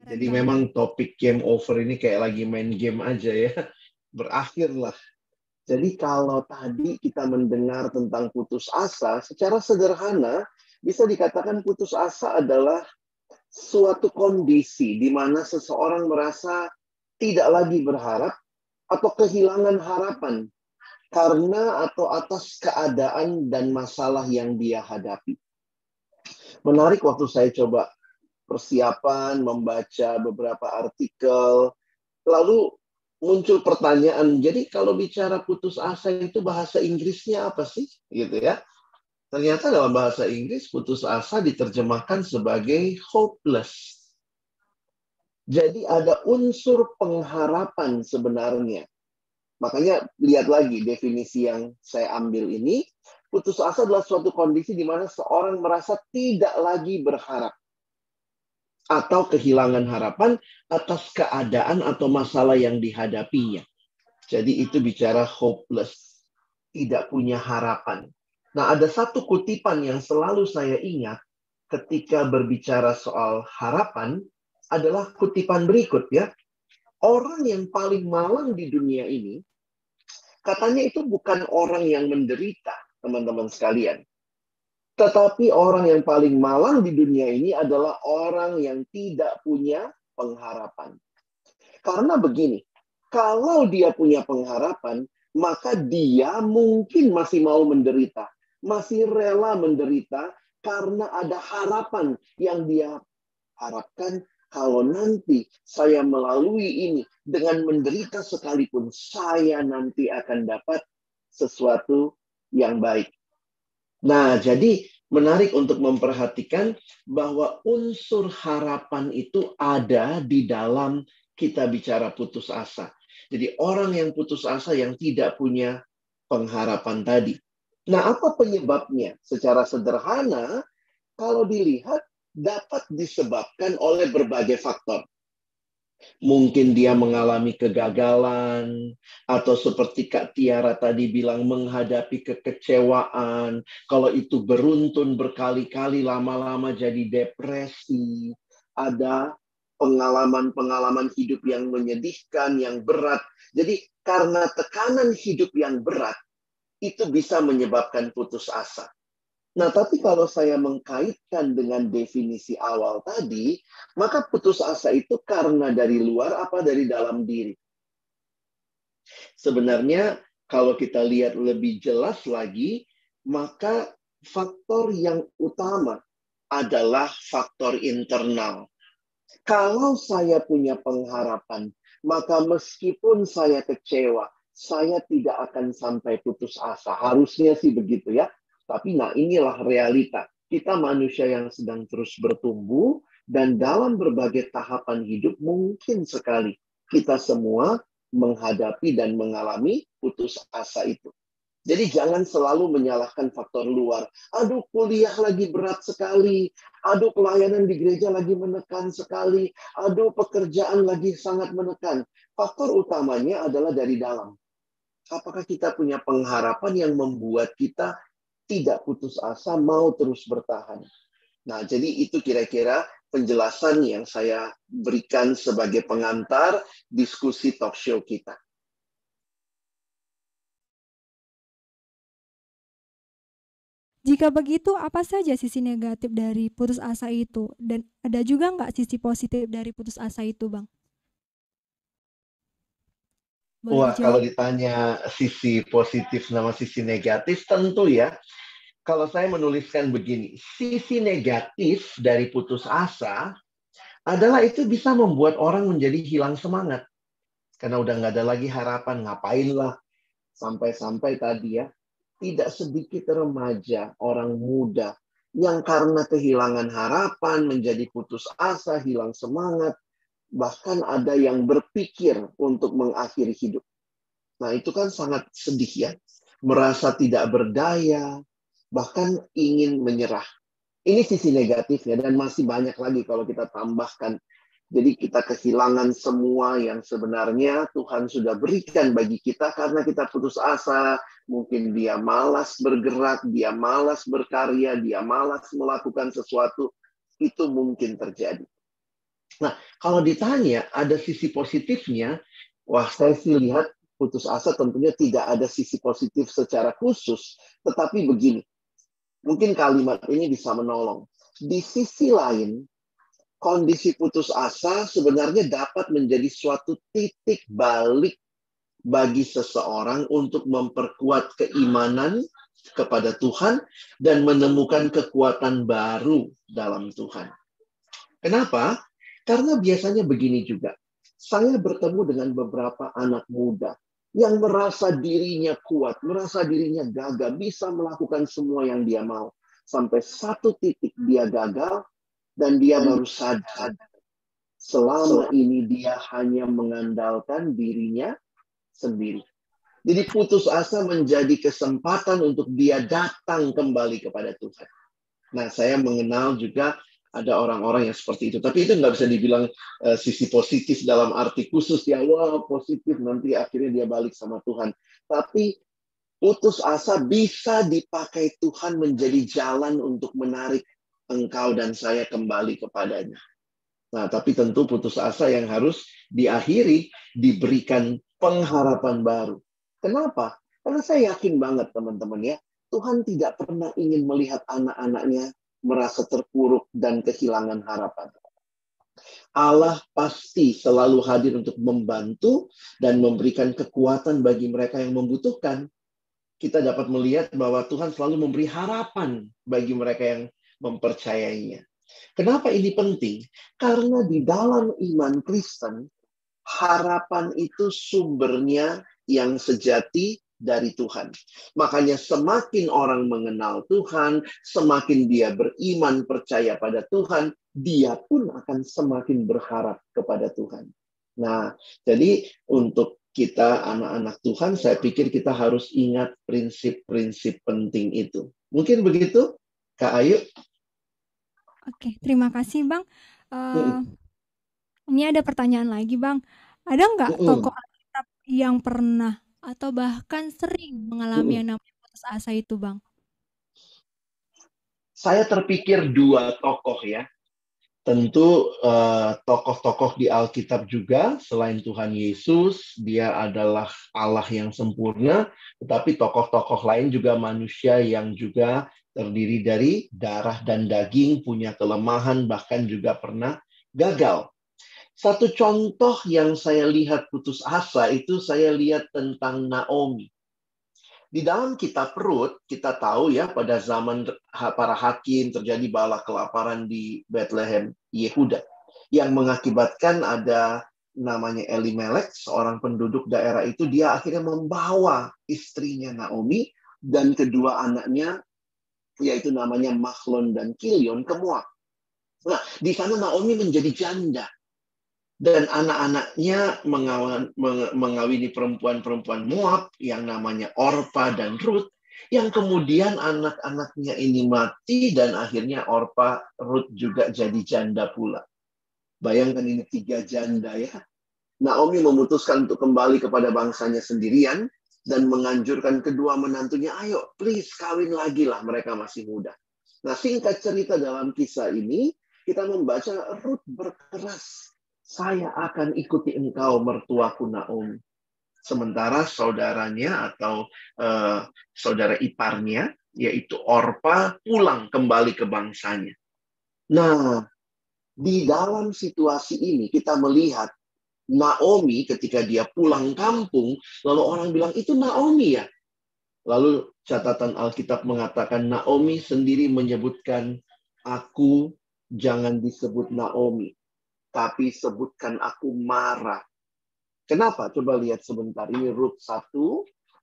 Keren Jadi banget. memang topik game over ini kayak lagi main game aja ya. Berakhirlah. Jadi kalau tadi kita mendengar tentang putus asa, secara sederhana bisa dikatakan putus asa adalah suatu kondisi di mana seseorang merasa tidak lagi berharap atau kehilangan harapan karena atau atas keadaan dan masalah yang dia hadapi. Menarik waktu saya coba persiapan, membaca beberapa artikel, lalu muncul pertanyaan, jadi kalau bicara putus asa itu bahasa Inggrisnya apa sih? Gitu ya. Ternyata dalam bahasa Inggris putus asa diterjemahkan sebagai hopeless. Jadi ada unsur pengharapan sebenarnya. Makanya lihat lagi definisi yang saya ambil ini, putus asa adalah suatu kondisi di mana seorang merasa tidak lagi berharap atau kehilangan harapan atas keadaan atau masalah yang dihadapinya. Jadi itu bicara hopeless, tidak punya harapan. Nah, ada satu kutipan yang selalu saya ingat ketika berbicara soal harapan adalah kutipan berikut ya. Orang yang paling malang di dunia ini, katanya itu bukan orang yang menderita, teman-teman sekalian. Tetapi orang yang paling malang di dunia ini adalah orang yang tidak punya pengharapan. Karena begini, kalau dia punya pengharapan, maka dia mungkin masih mau menderita. Masih rela menderita karena ada harapan yang dia harapkan kalau nanti saya melalui ini dengan menderita sekalipun, saya nanti akan dapat sesuatu yang baik. Nah, jadi menarik untuk memperhatikan bahwa unsur harapan itu ada di dalam kita bicara putus asa. Jadi orang yang putus asa yang tidak punya pengharapan tadi. Nah, apa penyebabnya? Secara sederhana, kalau dilihat dapat disebabkan oleh berbagai faktor. Mungkin dia mengalami kegagalan, atau seperti Kak Tiara tadi bilang, menghadapi kekecewaan. Kalau itu beruntun berkali-kali, lama-lama jadi depresi. Ada pengalaman-pengalaman hidup yang menyedihkan, yang berat. Jadi karena tekanan hidup yang berat, itu bisa menyebabkan putus asa. Nah, tapi kalau saya mengkaitkan dengan definisi awal tadi, maka putus asa itu karena dari luar apa dari dalam diri. Sebenarnya kalau kita lihat lebih jelas lagi, maka faktor yang utama adalah faktor internal. Kalau saya punya pengharapan, maka meskipun saya kecewa, saya tidak akan sampai putus asa. Harusnya sih begitu ya. Tapi nah inilah realita. Kita manusia yang sedang terus bertumbuh dan dalam berbagai tahapan hidup mungkin sekali kita semua menghadapi dan mengalami putus asa itu. Jadi jangan selalu menyalahkan faktor luar. Aduh, kuliah lagi berat sekali. Aduh, pelayanan di gereja lagi menekan sekali. Aduh, pekerjaan lagi sangat menekan. Faktor utamanya adalah dari dalam. Apakah kita punya pengharapan yang membuat kita tidak putus asa, mau terus bertahan? Nah, jadi itu kira-kira penjelasan yang saya berikan sebagai pengantar diskusi talk show kita. Jika begitu, apa saja sisi negatif dari putus asa itu? Dan ada juga nggak sisi positif dari putus asa itu, Bang? Boleh Wah, kalau dijawab? ditanya sisi positif sama sisi negatif, tentu ya. Kalau saya menuliskan begini, sisi negatif dari putus asa adalah itu bisa membuat orang menjadi hilang semangat. Karena udah nggak ada lagi harapan, ngapainlah. Sampai-sampai tadi ya, tidak sedikit remaja, orang muda, yang karena kehilangan harapan, menjadi putus asa, hilang semangat, bahkan ada yang berpikir untuk mengakhiri hidup. Nah, itu kan sangat sedih ya. Merasa tidak berdaya, bahkan ingin menyerah. Ini sisi negatifnya dan masih banyak lagi kalau kita tambahkan. Jadi kita kehilangan semua yang sebenarnya Tuhan sudah berikan bagi kita karena kita putus asa. Mungkin dia malas bergerak, dia malas berkarya, dia malas melakukan sesuatu. Itu mungkin terjadi. Nah, Kalau ditanya ada sisi positifnya, wah saya sih lihat putus asa tentunya tidak ada sisi positif secara khusus. Tetapi begini, mungkin kalimat ini bisa menolong. Di sisi lain, kondisi putus asa sebenarnya dapat menjadi suatu titik balik bagi seseorang untuk memperkuat keimanan kepada Tuhan dan menemukan kekuatan baru dalam Tuhan. Kenapa? Karena biasanya begini juga. Saya bertemu dengan beberapa anak muda yang merasa dirinya kuat, merasa dirinya gagah, bisa melakukan semua yang dia mau. Sampai satu titik dia gagal dan dia baru sadar. Selama ini dia hanya mengandalkan dirinya sendiri. Jadi putus asa menjadi kesempatan untuk dia datang kembali kepada Tuhan. Nah, saya mengenal juga ada orang-orang yang seperti itu. Tapi itu nggak bisa dibilang sisi positif dalam arti khusus ya. Wah, positif nanti akhirnya dia balik sama Tuhan. Tapi putus asa bisa dipakai Tuhan menjadi jalan untuk menarik engkau dan saya kembali kepadanya. Nah, tapi tentu putus asa yang harus diakhiri, diberikan pengharapan baru. Kenapa? Karena saya yakin banget teman-teman ya, Tuhan tidak pernah ingin melihat anak-anaknya merasa terpuruk dan kehilangan harapan. Allah pasti selalu hadir untuk membantu dan memberikan kekuatan bagi mereka yang membutuhkan. Kita dapat melihat bahwa Tuhan selalu memberi harapan bagi mereka yang mempercayainya. Kenapa ini penting? Karena di dalam iman Kristen, harapan itu sumbernya yang sejati dari Tuhan. Makanya semakin orang mengenal Tuhan, semakin dia beriman percaya pada Tuhan, dia pun akan semakin berharap kepada Tuhan. Nah, jadi untuk kita anak-anak Tuhan, saya pikir kita harus ingat prinsip-prinsip penting itu. Mungkin begitu, Kak Ayu? Oke, terima kasih Bang. Ini ada pertanyaan lagi Bang. Ada nggak tokoh Alkitab yang pernah atau bahkan sering mengalami yang namanya putus asa itu Bang? Saya terpikir dua tokoh ya. Tentu tokoh-tokoh di Alkitab juga, selain Tuhan Yesus, dia adalah Allah yang sempurna, tetapi tokoh-tokoh lain juga manusia yang juga terdiri dari darah dan daging, punya kelemahan, bahkan juga pernah gagal. Satu contoh yang saya lihat putus asa itu saya lihat tentang Naomi. Di dalam kitab Rut, kita tahu ya pada zaman para hakim terjadi bala kelaparan di Bethlehem, Yehuda. Yang mengakibatkan ada namanya Elimelek, seorang penduduk daerah itu, dia akhirnya membawa istrinya Naomi dan kedua anaknya, yaitu namanya Mahlon dan Kilion, ke Moab. Nah, di sana Naomi menjadi janda. Dan anak-anaknya mengawini perempuan-perempuan Moab yang namanya Orpa dan Rut, yang kemudian anak-anaknya ini mati dan akhirnya Orpa, Rut juga jadi janda pula. Bayangkan ini 3 janda ya. Naomi memutuskan untuk kembali kepada bangsanya sendirian dan menganjurkan kedua menantunya, ayo please kawin lagi lah, mereka masih muda. Nah, singkat cerita dalam kisah ini, kita membaca Rut berkeras, saya akan ikuti engkau mertuaku Naomi. Sementara saudaranya atau saudara iparnya, yaitu Orpa, pulang kembali ke bangsanya. Nah, di dalam situasi ini kita melihat Naomi ketika dia pulang kampung, lalu orang bilang, itu Naomi ya? Lalu catatan Alkitab mengatakan Naomi sendiri menyebutkan, aku jangan disebut Naomi, tapi sebutkan aku Mara. Kenapa? Coba lihat sebentar. Ini Rut 1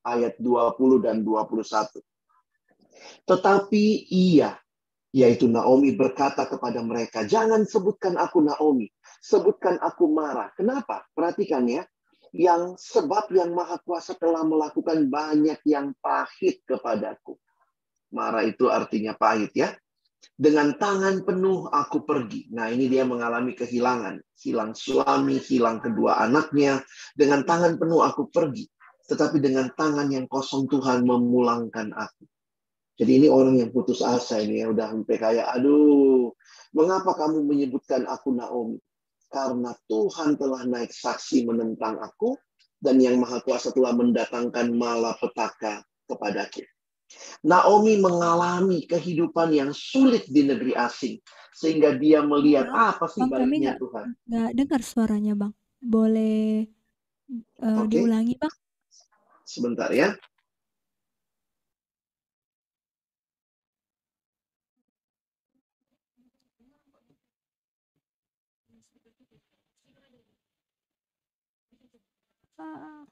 ayat 20 dan 21. Tetapi ia, yaitu Naomi, berkata kepada mereka, jangan sebutkan aku Naomi, sebutkan aku Mara. Kenapa? Perhatikan ya. Sebab yang Maha Kuasa telah melakukan banyak yang pahit kepadaku. Mara itu artinya pahit ya. Dengan tangan penuh aku pergi. Nah, ini dia mengalami kehilangan. Hilang suami, hilang kedua anaknya. Dengan tangan penuh aku pergi. Tetapi dengan tangan yang kosong Tuhan memulangkan aku. Jadi ini orang yang putus asa ini ya. Udah sampai kayak, aduh, mengapa kamu menyebutkan aku Naomi? karena Tuhan telah naik saksi menentang aku, dan Yang Maha Kuasa telah mendatangkan malapetaka kepadaku. Naomi mengalami kehidupan yang sulit di negeri asing, sehingga dia melihat Bang, apa sih bang kami baiknya Tuhan. nggak dengar suaranya bang. Boleh Oke, diulangi bang? sebentar ya. Ah,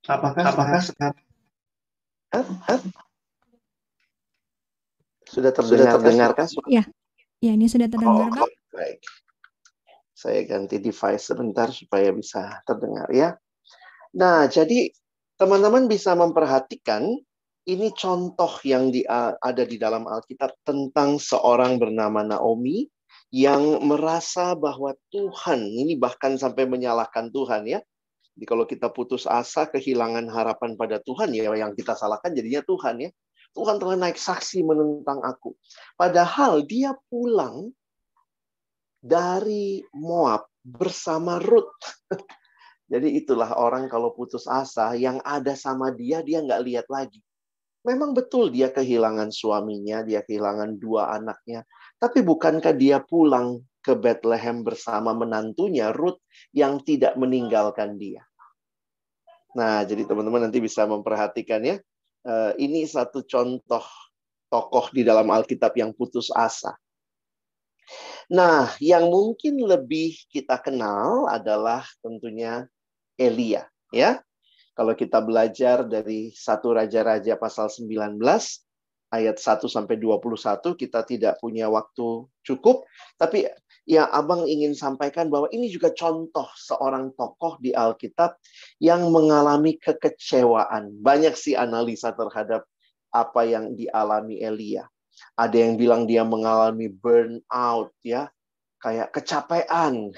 Apakah sekarang sudah sudah terdengarkah? terdengarkah? Ya, ya ini sudah Oh, terdengar bang. baik. Saya ganti device sebentar supaya bisa terdengar ya. Nah, jadi teman-teman bisa memperhatikan ini contoh yang ada di dalam Alkitab tentang seorang bernama Naomi yang merasa bahwa Tuhan, ini bahkan sampai menyalahkan Tuhan ya. Jadi kalau kita putus asa, kehilangan harapan pada Tuhan, ya yang kita salahkan jadinya Tuhan ya. Tuhan telah naik saksi menentang aku. Padahal dia pulang dari Moab bersama Ruth. Jadi itulah orang kalau putus asa, yang ada sama dia nggak lihat lagi. Memang betul dia kehilangan suaminya, dia kehilangan 2 anaknya. Tapi bukankah dia pulang ke Bethlehem bersama menantunya, Ruth, yang tidak meninggalkan dia? Nah, jadi teman-teman nanti bisa memperhatikan ya. Ini satu contoh tokoh di dalam Alkitab yang putus asa. Nah, yang mungkin lebih kita kenal adalah tentunya Elia, ya. Kalau kita belajar dari 1 Raja-Raja pasal 19 ayat 1 sampai 21, kita tidak punya waktu cukup, tapi ya Abang ingin sampaikan bahwa ini juga contoh seorang tokoh di Alkitab yang mengalami kekecewaan. Banyak sih analisa terhadap apa yang dialami Elia. Ada yang bilang dia mengalami burnout ya, kayak kecapean.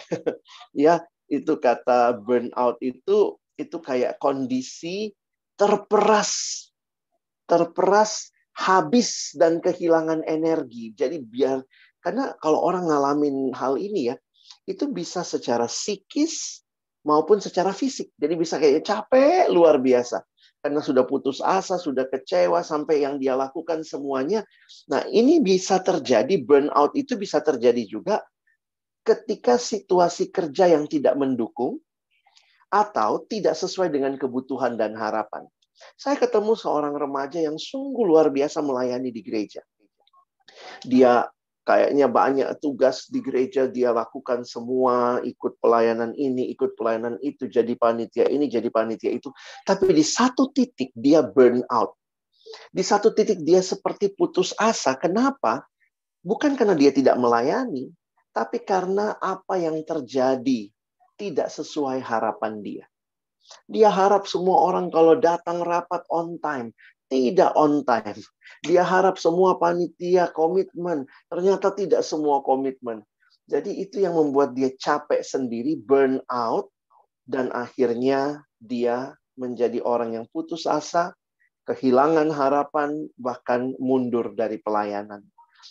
Ya, itu kata burnout itu kayak kondisi terperas, habis dan kehilangan energi. Jadi karena kalau orang ngalamin hal ini ya, itu bisa secara psikis maupun secara fisik. Jadi bisa kayak capek luar biasa. Karena sudah putus asa, sudah kecewa sampai yang dia lakukan semuanya. Nah, ini bisa terjadi, burnout itu bisa terjadi juga ketika situasi kerja yang tidak mendukung atau tidak sesuai dengan kebutuhan dan harapan. Saya ketemu seorang remaja yang sungguh luar biasa melayani di gereja. Dia kayaknya banyak tugas di gereja, dia lakukan semua, ikut pelayanan ini, ikut pelayanan itu, jadi panitia ini, jadi panitia itu. Tapi di satu titik dia burn out. Di satu titik dia seperti putus asa. Kenapa? Bukan karena dia tidak melayani, tapi karena apa yang terjadi tidak sesuai harapan dia. Dia harap semua orang kalau datang rapat on time. Tidak on time. Dia harap semua panitia komitmen. Ternyata tidak semua komitmen. Jadi itu yang membuat dia capek sendiri, burn out. Dan akhirnya dia menjadi orang yang putus asa, kehilangan harapan, bahkan mundur dari pelayanan.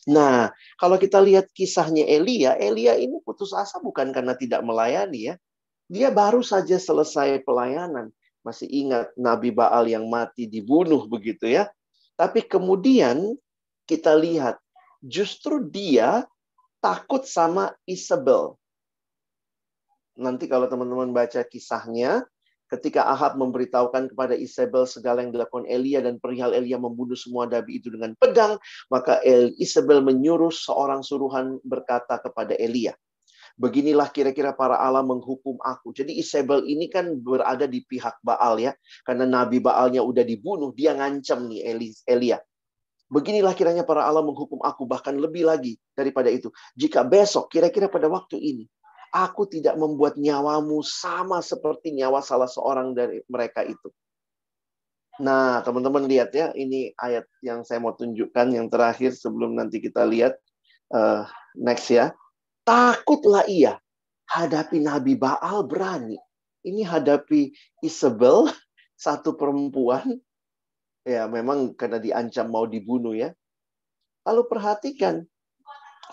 Nah, kalau kita lihat kisahnya Elia, Elia ini putus asa bukan karena tidak melayani ya. Dia baru saja selesai pelayanan. Masih ingat Nabi Baal yang mati dibunuh begitu ya. Tapi kemudian kita lihat justru dia takut sama Isabel. Nanti kalau teman-teman baca kisahnya, ketika Ahab memberitahukan kepada Isabel segala yang dilakukan Elia dan perihal Elia membunuh semua nabi itu dengan pedang, maka Isabel menyuruh seorang suruhan berkata kepada Elia, beginilah kira-kira para Allah menghukum aku. Jadi Isabel ini kan berada di pihak Baal ya. Karena Nabi Baalnya udah dibunuh, dia ngancam nih Elia. Beginilah kiranya para Allah menghukum aku, bahkan lebih lagi daripada itu. Jika besok, kira-kira pada waktu ini, aku tidak membuat nyawamu sama seperti nyawa salah seorang dari mereka itu. Nah, teman-teman lihat ya, ini ayat yang saya mau tunjukkan yang terakhir sebelum nanti kita lihat next ya. Takutlah ia. Hadapi Nabi Baal berani. Ini hadapi Isabel, satu perempuan. Ya, memang karena diancam mau dibunuh ya. Lalu perhatikan,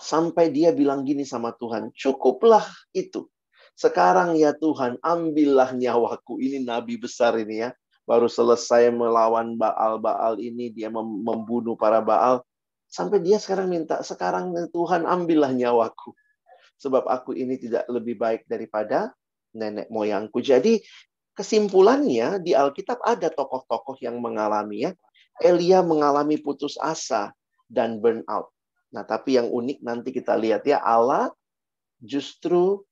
sampai dia bilang gini sama Tuhan, cukuplah itu. Sekarang ya Tuhan, ambillah nyawaku. Ini nabi besar ini ya. Baru selesai melawan Baal-Baal ini, dia membunuh para Baal. Sampai dia sekarang minta, sekarang Tuhan ambillah nyawaku. Sebab aku ini tidak lebih baik daripada nenek moyangku. Jadi kesimpulannya di Alkitab ada tokoh-tokoh yang mengalami ya. Elia mengalami putus asa dan burnout. Nah, tapi yang unik nanti kita lihat ya, Allah justru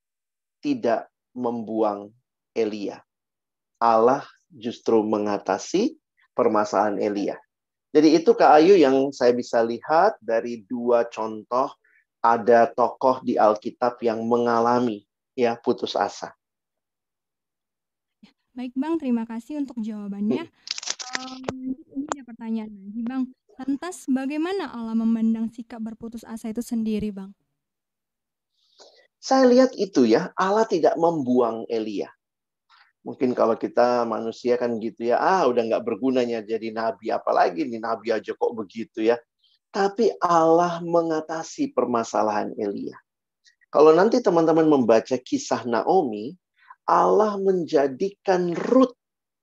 tidak membuang Elia. Allah justru mengatasi permasalahan Elia. Jadi itu Kak Ayu yang saya bisa lihat dari dua contoh ada tokoh di Alkitab yang mengalami ya putus asa. Baik Bang, terima kasih untuk jawabannya. Ini ada pertanyaan lagi Bang. Lantas bagaimana Allah memandang sikap berputus asa itu sendiri Bang? Saya lihat itu ya, Allah tidak membuang Elia. Mungkin kalau kita manusia kan gitu ya, udah nggak bergunanya jadi nabi, apalagi nih nabi aja kok begitu ya. Tapi Allah mengatasi permasalahan Elia. Kalau nanti teman-teman membaca kisah Naomi, Allah menjadikan Ruth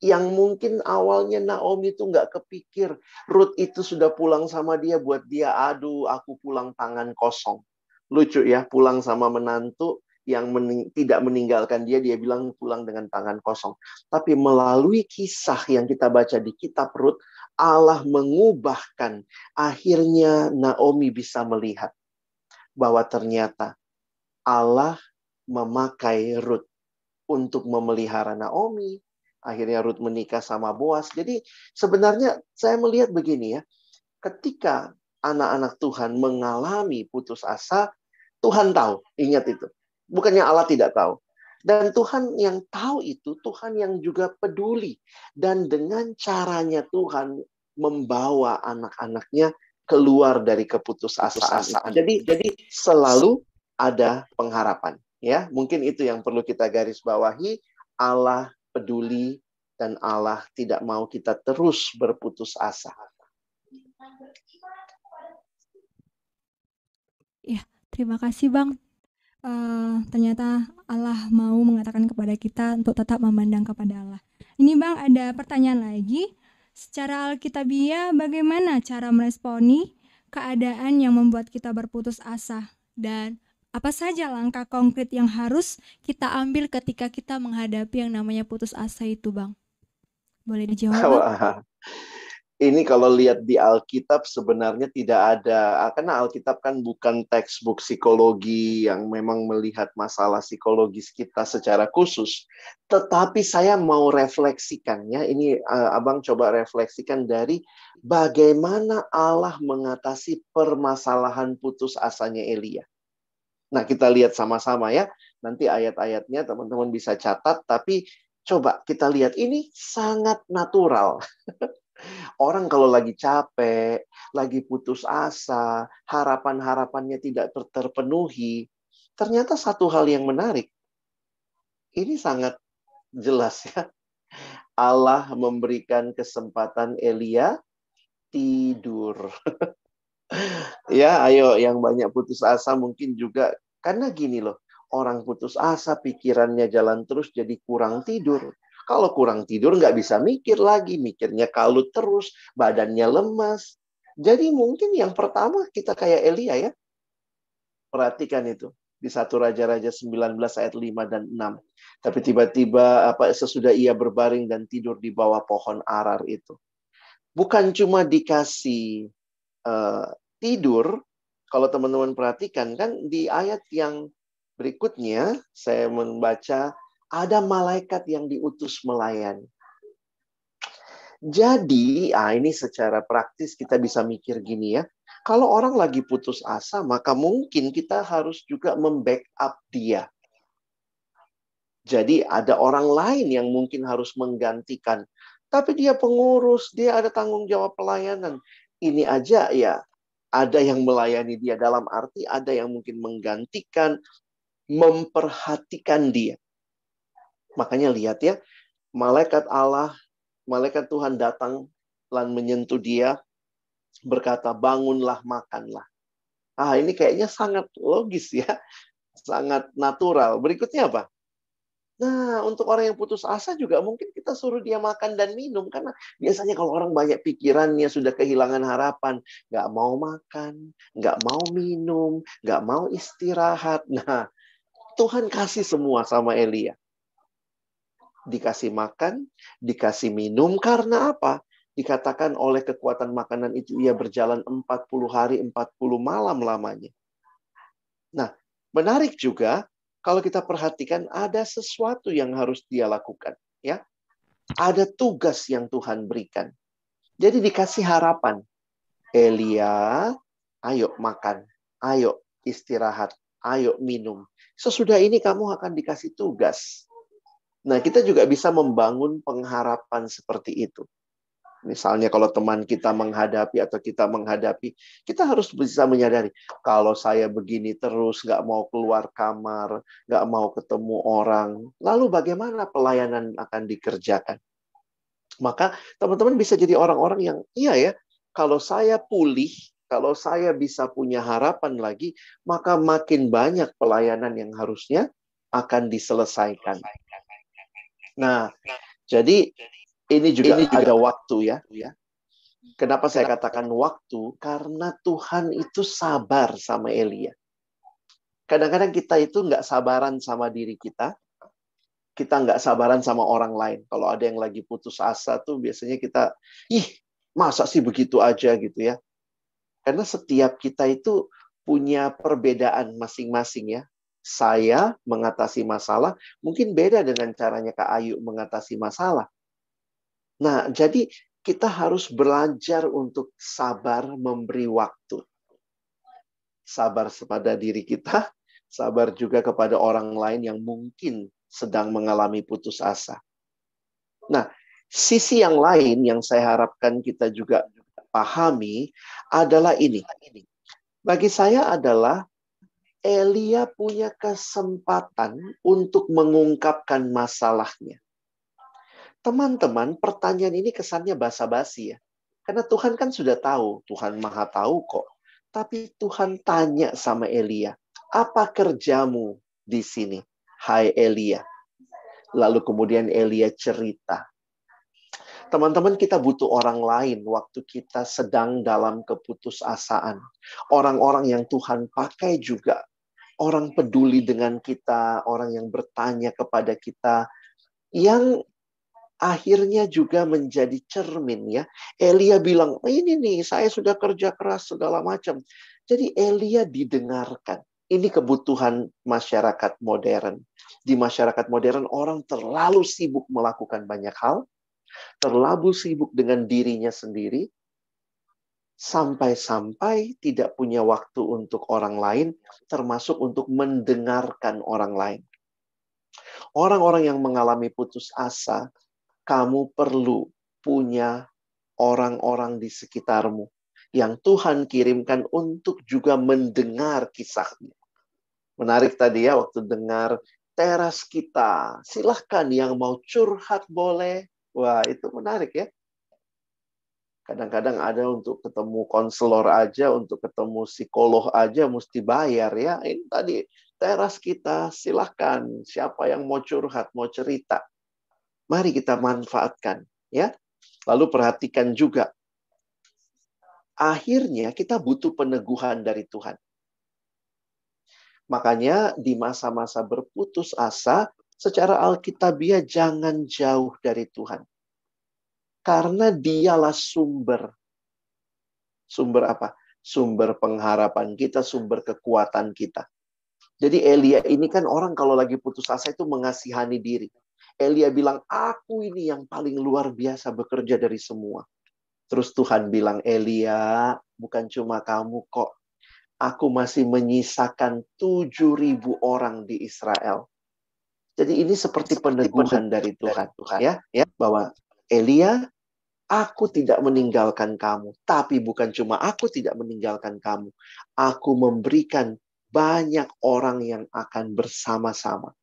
yang mungkin awalnya Naomi itu nggak kepikir. Ruth itu sudah pulang sama dia buat dia, aduh aku pulang tangan kosong. Lucu ya, pulang sama menantu yang tidak meninggalkan dia, dia bilang pulang dengan tangan kosong. Tapi melalui kisah yang kita baca di kitab Ruth, Allah mengubahkan. Akhirnya Naomi bisa melihat bahwa ternyata Allah memakai Ruth untuk memelihara Naomi. Akhirnya Ruth menikah sama Boas. Jadi sebenarnya saya melihat begini ya. Ketika anak-anak Tuhan mengalami putus asa, Tuhan tahu. Ingat itu. Bukannya Allah tidak tahu. Dan Tuhan yang tahu itu, Tuhan yang juga peduli. Dan dengan caranya Tuhan membawa anak-anaknya keluar dari keputusasaan. Jadi selalu ada pengharapan. Ya, mungkin itu yang perlu kita garis bawahi. Allah peduli dan Allah tidak mau kita terus berputus asa. Ya, terima kasih Bang. Ternyata Allah mau mengatakan kepada kita untuk tetap memandang kepada Allah. Ini Bang, ada pertanyaan lagi. Secara alkitabiah, bagaimana cara meresponi keadaan yang membuat kita berputus asa? Dan apa saja langkah konkret yang harus kita ambil ketika kita menghadapi yang namanya putus asa itu, Bang? Boleh dijawab, Bang? Ini kalau lihat di Alkitab sebenarnya tidak ada, karena Alkitab kan bukan textbook psikologi yang memang melihat masalah psikologis kita secara khusus. Tetapi saya mau refleksikannya, ini Abang coba refleksikan dari bagaimana Allah mengatasi permasalahan putus asanya Elia. Nah, kita lihat sama-sama ya. Nanti ayat-ayatnya teman-teman bisa catat, tapi coba kita lihat ini sangat natural. Orang kalau lagi capek, lagi putus asa, harapan-harapannya tidak terpenuhi, ternyata satu hal yang menarik. Ini sangat jelas ya. Allah memberikan kesempatan Elia tidur. Ya, ayo yang banyak putus asa mungkin juga. Karena gini loh, orang putus asa pikirannya jalan terus jadi kurang tidur. Kalau kurang tidur nggak bisa mikir lagi, mikirnya kalut terus, badannya lemas. Jadi mungkin yang pertama kita kayak Elia ya. Perhatikan itu. Di 1 Raja-Raja 19 ayat 5 dan 6. Tapi tiba-tiba sesudah ia berbaring dan tidur di bawah pohon arar itu. Bukan cuma dikasih tidur, kalau teman-teman perhatikan kan di ayat yang berikutnya saya membaca ada malaikat yang diutus melayani. Jadi, ini secara praktis kita bisa mikir gini ya. Kalau orang lagi putus asa, maka mungkin kita harus juga membackup dia. Jadi ada orang lain yang mungkin harus menggantikan. Tapi dia pengurus, dia ada tanggung jawab pelayanan. Ini aja ya, ada yang melayani dia. Dalam arti ada yang mungkin menggantikan, memperhatikan dia. Makanya lihat ya, malaikat Allah, malaikat Tuhan datang lalu menyentuh dia, berkata, bangunlah, makanlah. Ini kayaknya sangat logis ya, sangat natural. Berikutnya apa? Nah, untuk orang yang putus asa juga mungkin kita suruh dia makan dan minum. Karena biasanya kalau orang banyak pikirannya, sudah kehilangan harapan. Nggak mau makan, nggak mau minum, nggak mau istirahat. Nah, Tuhan kasih semua sama Elia. Dikasih makan, dikasih minum. Karena apa? Dikatakan oleh kekuatan makanan itu ia berjalan 40 hari, 40 malam lamanya. Nah, menarik juga kalau kita perhatikan ada sesuatu yang harus dia lakukan, ya. Ada tugas yang Tuhan berikan. Jadi dikasih harapan. Elia, ayo makan, ayo istirahat, ayo minum. Sesudah ini kamu akan dikasih tugas. Nah, kita juga bisa membangun pengharapan seperti itu. Misalnya kalau teman kita menghadapi atau kita menghadapi, kita harus bisa menyadari, kalau saya begini terus, nggak mau keluar kamar, nggak mau ketemu orang, lalu bagaimana pelayanan akan dikerjakan? Maka teman-teman bisa jadi orang-orang yang, iya ya, kalau saya pulih, kalau saya bisa punya harapan lagi, maka makin banyak pelayanan yang harusnya akan diselesaikan. Nah, jadi ini juga ada waktu ya. Kenapa saya katakan waktu? Karena Tuhan itu sabar sama Elia. Kadang-kadang kita itu nggak sabaran sama diri kita. Kita nggak sabaran sama orang lain. Kalau ada yang lagi putus asa tuh biasanya kita, masa sih begitu aja gitu ya. Karena setiap kita itu punya perbedaan masing-masing ya. Saya mengatasi masalah mungkin beda dengan caranya Kak Ayu mengatasi masalah. Nah, jadi kita harus belajar untuk sabar memberi waktu. Sabar kepada diri kita, sabar juga kepada orang lain yang mungkin sedang mengalami putus asa. Nah, sisi yang lain yang saya harapkan kita juga pahami adalah ini. Bagi saya adalah Elia punya kesempatan untuk mengungkapkan masalahnya. Teman-teman, pertanyaan ini kesannya basa-basi ya. Karena Tuhan kan sudah tahu, Tuhan Maha tahu kok. Tapi Tuhan tanya sama Elia, apa kerjamu di sini, hai Elia? Lalu kemudian Elia cerita. Teman-teman, kita butuh orang lain waktu kita sedang dalam keputusasaan. Orang-orang yang Tuhan pakai juga. Orang peduli dengan kita, orang yang bertanya kepada kita, yang akhirnya juga menjadi cermin ya. Elia bilang, ini nih saya sudah kerja keras segala macam. Jadi Elia didengarkan. Ini kebutuhan masyarakat modern. Di masyarakat modern orang terlalu sibuk melakukan banyak hal. Terlalu sibuk dengan dirinya sendiri. Sampai-sampai tidak punya waktu untuk orang lain. Termasuk untuk mendengarkan orang lain. Orang-orang yang mengalami putus asa, kamu perlu punya orang-orang di sekitarmu yang Tuhan kirimkan untuk juga mendengar kisahnya. Menarik tadi ya waktu dengar teras kita. Silahkan yang mau curhat boleh. Wah, itu menarik ya. Kadang-kadang ada untuk ketemu konselor aja, untuk ketemu psikolog aja mesti bayar ya. Ini tadi teras kita, silahkan. Siapa yang mau curhat, mau cerita. Mari kita manfaatkan ya. Lalu perhatikan juga. Akhirnya kita butuh peneguhan dari Tuhan. Makanya di masa-masa berputus asa, secara alkitabiah jangan jauh dari Tuhan. Karena dialah sumber. Sumber apa? Sumber pengharapan kita, sumber kekuatan kita. Jadi Elia ini kan orang kalau lagi putus asa itu mengasihani diri. Elia bilang, aku ini yang paling luar biasa bekerja dari semua. Terus Tuhan bilang, Elia, bukan cuma kamu kok. Aku masih menyisakan 7.000 orang di Israel. Jadi ini seperti peneguhan dari Tuhan. Ya, bahwa Elia, aku tidak meninggalkan kamu. Tapi bukan cuma aku tidak meninggalkan kamu. Aku memberikan banyak orang yang akan bersama-sama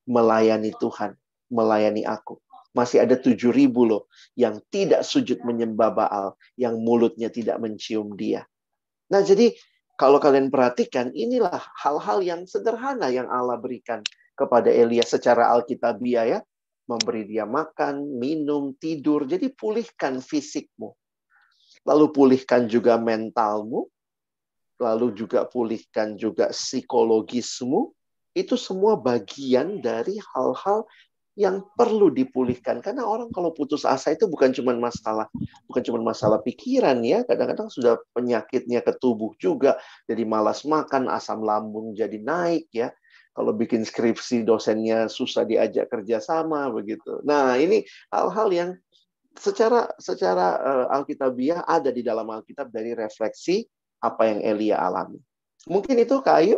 melayani Tuhan, melayani aku. Masih ada 7.000 loh yang tidak sujud menyembah Baal, yang mulutnya tidak mencium dia. Nah, jadi kalau kalian perhatikan, inilah hal-hal yang sederhana yang Allah berikan kepada Elia secara alkitabiah ya. Memberi dia makan, minum, tidur. Jadi pulihkan fisikmu. Lalu pulihkan juga mentalmu. Lalu juga pulihkan juga psikologismu. Itu semua bagian dari hal-hal yang perlu dipulihkan. Karena orang kalau putus asa itu bukan cuma masalah pikiran ya. Kadang-kadang sudah penyakitnya ke tubuh juga. Jadi malas makan, asam lambung jadi naik ya. Kalau bikin skripsi dosennya susah diajak kerjasama begitu. Nah, ini hal-hal yang secara alkitabiah ada di dalam Alkitab dari refleksi apa yang Elia alami. Mungkin itu Kak Ayu.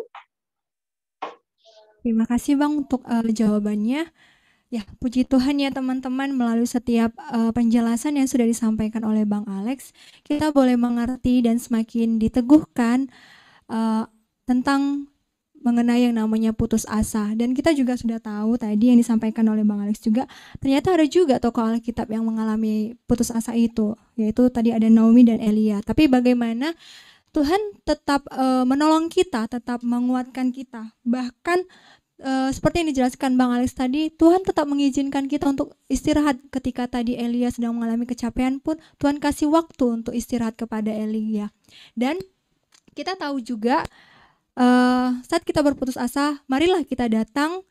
Terima kasih Bang untuk jawabannya. Ya, puji Tuhan ya teman-teman, melalui setiap penjelasan yang sudah disampaikan oleh Bang Alex, kita boleh mengerti dan semakin diteguhkan tentang mengenai yang namanya putus asa. Dan kita juga sudah tahu tadi yang disampaikan oleh Bang Alex juga, ternyata ada juga tokoh Alkitab yang mengalami putus asa itu, yaitu tadi ada Naomi dan Elia. Tapi bagaimana Tuhan tetap menolong kita, tetap menguatkan kita. Bahkan seperti yang dijelaskan Bang Alex tadi, Tuhan tetap mengizinkan kita untuk istirahat. Ketika tadi Elia sedang mengalami kecapean pun, Tuhan kasih waktu untuk istirahat kepada Elia. Dan kita tahu juga saat kita berputus asa, marilah kita datang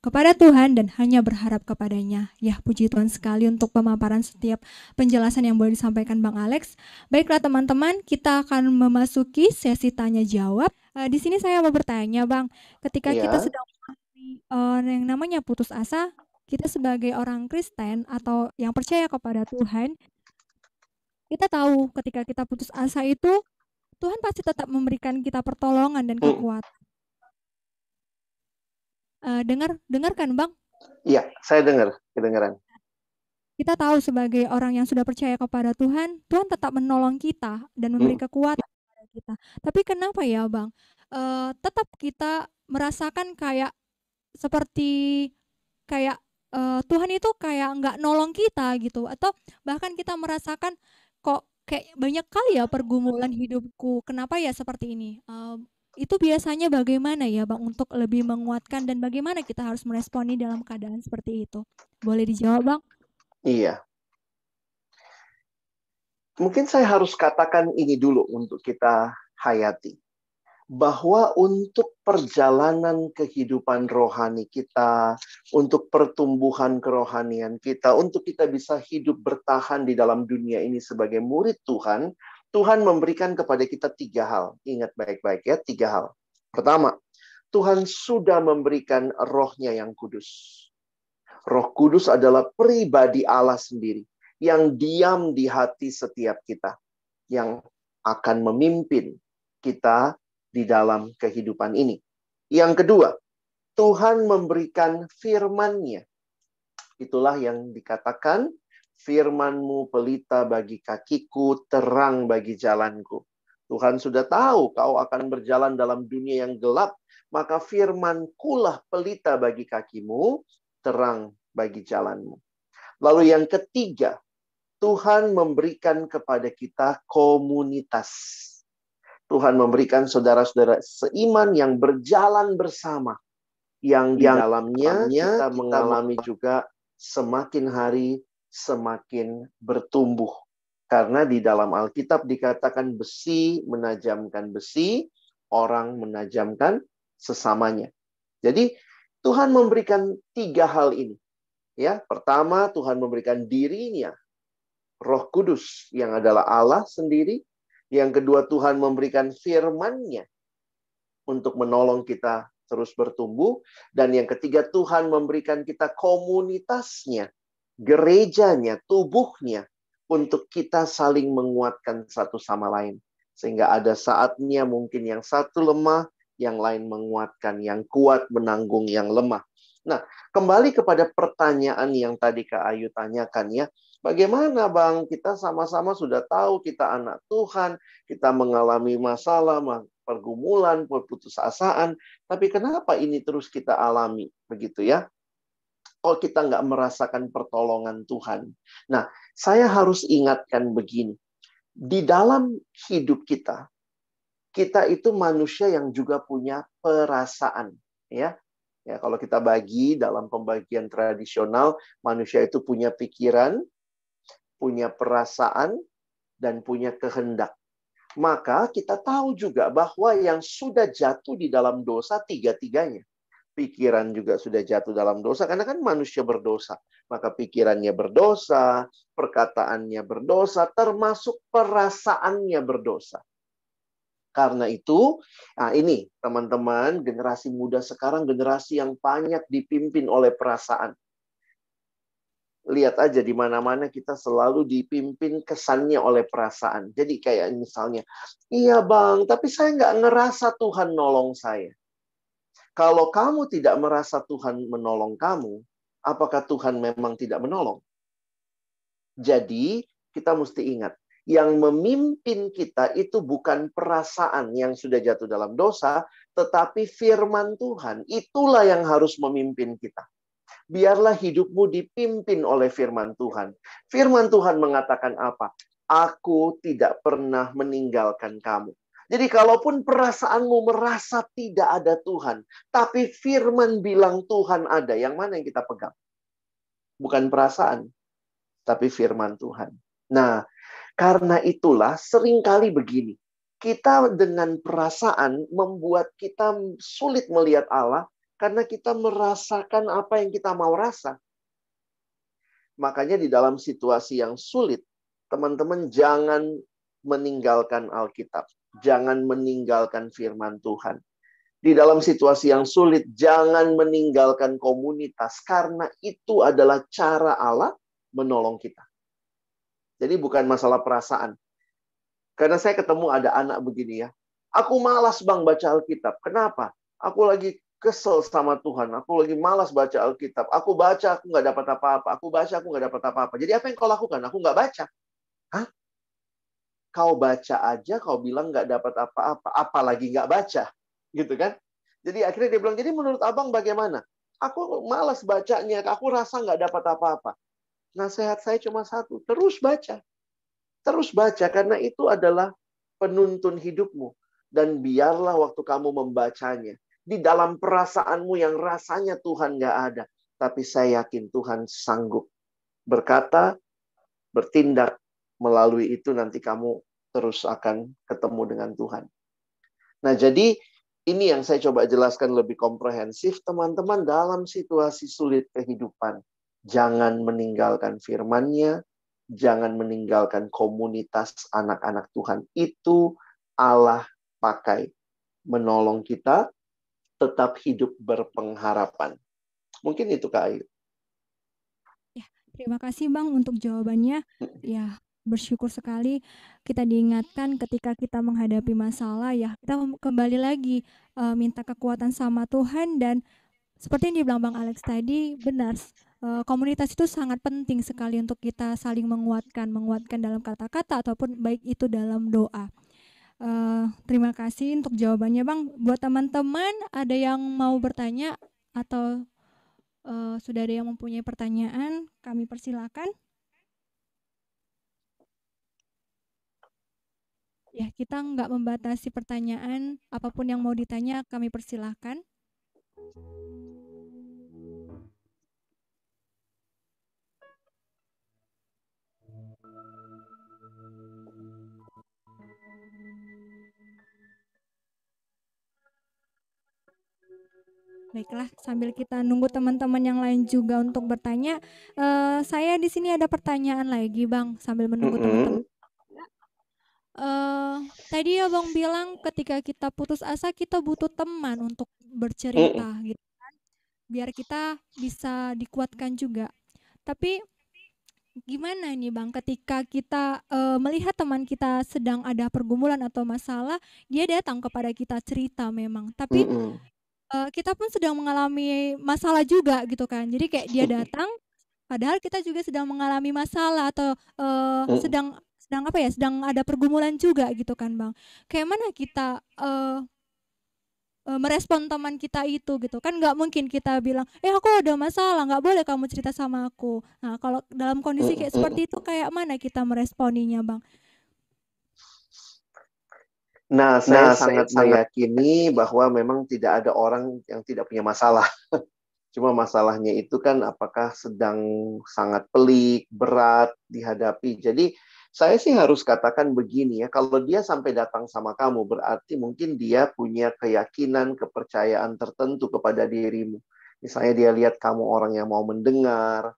kepada Tuhan dan hanya berharap kepadanya. Ya, puji Tuhan sekali untuk pemaparan setiap penjelasan yang boleh disampaikan Bang Alex. Baiklah teman-teman, kita akan memasuki sesi tanya jawab. Di sini saya mau bertanya Bang, ketika kita Ya. sedang yang namanya putus asa, kita sebagai orang Kristen atau yang percaya kepada Tuhan, kita tahu ketika kita putus asa itu, Tuhan pasti tetap memberikan kita pertolongan dan kekuatan. Dengarkan Bang? Iya, saya kedengaran. Kita tahu sebagai orang yang sudah percaya kepada Tuhan, Tuhan tetap menolong kita dan memberi kekuatan kepada kita. Tapi kenapa ya Bang? Tetap kita merasakan kayak seperti kayak Tuhan itu kayak nggak nolong kita gitu, atau bahkan kita merasakan kok kayak banyak kali ya pergumulan hidupku, kenapa ya seperti ini. Itu biasanya bagaimana ya Bang untuk lebih menguatkan, dan bagaimana kita harus meresponi dalam keadaan seperti itu? Boleh dijawab Bang? Iya. Mungkin saya harus katakan ini dulu untuk kita hayati. Bahwa untuk perjalanan kehidupan rohani kita, untuk pertumbuhan kerohanian kita, untuk kita bisa hidup bertahan di dalam dunia ini sebagai murid Tuhan, Tuhan memberikan kepada kita 3 hal. Ingat baik-baik ya, 3 hal. Pertama, Tuhan sudah memberikan rohnya yang kudus. Roh Kudus adalah pribadi Allah sendiri yang diam di hati setiap kita, yang akan memimpin kita di dalam kehidupan ini. Yang kedua, Tuhan memberikan firman-Nya. Itulah yang dikatakan, firman-Mu pelita bagi kakiku, terang bagi jalanku. Tuhan sudah tahu kau akan berjalan dalam dunia yang gelap, maka firman-Kulah pelita bagi kakimu, terang bagi jalanmu. Lalu yang ketiga, Tuhan memberikan kepada kita komunitas. Tuhan memberikan saudara-saudara seiman yang berjalan bersama. Yang di dalamnya kita mengalami juga semakin hari semakin bertumbuh. Karena di dalam Alkitab dikatakan besi menajamkan besi, orang menajamkan sesamanya. Jadi Tuhan memberikan 3 hal ini. Ya, pertama Tuhan memberikan dirinya, Roh Kudus yang adalah Allah sendiri. Yang kedua, Tuhan memberikan firman-Nya untuk menolong kita terus bertumbuh. Dan yang ketiga, Tuhan memberikan kita komunitasnya, gerejanya, tubuhnya, untuk kita saling menguatkan satu sama lain. Sehingga ada saatnya mungkin yang satu lemah, yang lain menguatkan, yang kuat menanggung yang lemah. Nah, kembali kepada pertanyaan yang tadi Kak Ayu tanyakan ya. Bagaimana Bang, kita sama-sama sudah tahu kita anak Tuhan, kita mengalami masalah, pergumulan, perputusasaan, tapi kenapa ini terus kita alami? Begitu ya. kalau kita nggak merasakan pertolongan Tuhan. Nah, saya harus ingatkan begini. Di dalam hidup kita, kita itu manusia yang juga punya perasaan. Ya, ya kalau kita bagi dalam pembagian tradisional, manusia itu punya pikiran, punya perasaan, dan punya kehendak. Maka kita tahu juga bahwa yang sudah jatuh di dalam dosa tiga-tiganya. Pikiran juga sudah jatuh dalam dosa, karena kan manusia berdosa. Maka pikirannya berdosa, perkataannya berdosa, termasuk perasaannya berdosa. Karena itu, nah ini teman-teman, generasi muda sekarang generasi yang banyak dipimpin oleh perasaan. Lihat aja di mana-mana kita selalu dipimpin kesannya oleh perasaan. Jadi kayak misalnya, iya bang, tapi saya nggak ngerasa Tuhan nolong saya. Kalau kamu tidak merasa Tuhan menolong kamu, apakah Tuhan memang tidak menolong? Jadi kita mesti ingat, yang memimpin kita itu bukan perasaan yang sudah jatuh dalam dosa, tetapi firman Tuhan. Itulah yang harus memimpin kita. Biarlah hidupmu dipimpin oleh firman Tuhan. Firman Tuhan mengatakan apa? Aku tidak pernah meninggalkan kamu. Jadi kalaupun perasaanmu merasa tidak ada Tuhan, tapi firman bilang Tuhan ada, yang mana yang kita pegang? Bukan perasaan, tapi firman Tuhan. Nah, karena itulah seringkali begini. Kita dengan perasaan membuat kita sulit melihat Allah, karena kita merasakan apa yang kita mau rasa. Makanya di dalam situasi yang sulit, teman-teman jangan meninggalkan Alkitab. Jangan meninggalkan firman Tuhan. Di dalam situasi yang sulit, jangan meninggalkan komunitas. Karena itu adalah cara Allah menolong kita. Jadi bukan masalah perasaan. Karena saya ketemu ada anak begini ya. Aku malas bang baca Alkitab. Kenapa? Aku lagi kesel sama Tuhan. Aku lagi malas baca Alkitab. Aku baca, aku nggak dapat apa-apa. Aku baca, aku nggak dapat apa-apa. Jadi apa yang kau lakukan? Aku nggak baca. Hah? Kau baca aja, kau bilang nggak dapat apa-apa. Apalagi nggak baca. Gitu kan? Jadi akhirnya dia bilang, jadi menurut abang bagaimana? Aku malas bacanya. Aku rasa nggak dapat apa-apa. Nasihat saya cuma satu. Terus baca. Terus baca, karena itu adalah penuntun hidupmu. Dan biarlah waktu kamu membacanya, di dalam perasaanmu yang rasanya Tuhan nggak ada. Tapi saya yakin Tuhan sanggup berkata, bertindak, melalui itu nanti kamu terus akan ketemu dengan Tuhan. Nah, jadi ini yang saya coba jelaskan lebih komprehensif, teman-teman, dalam situasi sulit kehidupan. Jangan meninggalkan firman-Nya, jangan meninggalkan komunitas anak-anak Tuhan. Itu Allah pakai menolong kita tetap hidup berpengharapan. Mungkin itu Kak Ayu. Ya, terima kasih Bang untuk jawabannya. Ya, bersyukur sekali kita diingatkan ketika kita menghadapi masalah ya kita kembali lagi minta kekuatan sama Tuhan dan seperti yang dibilang Bang Alex tadi benar komunitas itu sangat penting sekali untuk kita saling menguatkan dalam kata-kata ataupun baik itu dalam doa. Terima kasih untuk jawabannya Bang. Buat teman-teman ada yang mau bertanya atau sudah ada yang mempunyai pertanyaan, kami persilakan. Ya, kita nggak membatasi pertanyaan, apapun yang mau ditanya kami persilahkan. Baiklah, sambil kita nunggu teman-teman yang lain juga untuk bertanya, saya di sini ada pertanyaan lagi, Bang, sambil menunggu teman-teman. Tadi Abang bilang ketika kita putus asa kita butuh teman untuk bercerita gitu kan, biar kita bisa dikuatkan juga. Tapi gimana nih Bang ketika kita melihat teman kita sedang ada pergumulan atau masalah, dia datang kepada kita cerita memang, tapi kita pun sedang mengalami masalah juga gitu kan. Jadi kayak dia datang, padahal kita juga sedang mengalami masalah atau sedang sedang apa ya, sedang ada pergumulan juga gitu kan Bang. Kayak mana kita merespon teman kita itu gitu kan, nggak mungkin kita bilang aku ada masalah nggak boleh kamu cerita sama aku. Nah kalau dalam kondisi kayak seperti itu kayak mana kita meresponinya Bang? Nah, saya Nah, saya sangat sangat meyakini bahwa memang tidak ada orang yang tidak punya masalah. Cuma masalahnya itu kan apakah sedang sangat pelik, berat dihadapi. Jadi saya sih harus katakan begini ya, kalau dia sampai datang sama kamu berarti mungkin dia punya keyakinan, kepercayaan tertentu kepada dirimu. Misalnya dia lihat kamu orang yang mau mendengar,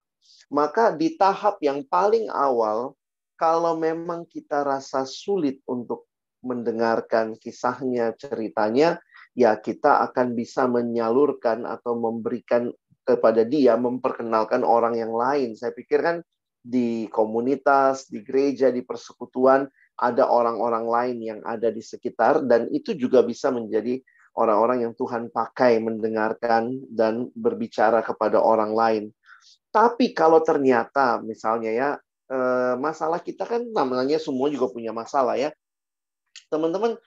maka di tahap yang paling awal, kalau memang kita rasa sulit untuk mendengarkan kisahnya, ceritanya, ya kita akan bisa menyalurkan atau memberikan kepada dia, memperkenalkan orang yang lain. Saya pikir kan di komunitas, di gereja, di persekutuan, ada orang-orang lain yang ada di sekitar, dan itu juga bisa menjadi orang-orang yang Tuhan pakai mendengarkan dan berbicara kepada orang lain. Tapi kalau ternyata misalnya ya, masalah kita kan namanya semua juga punya masalah ya. Teman-teman,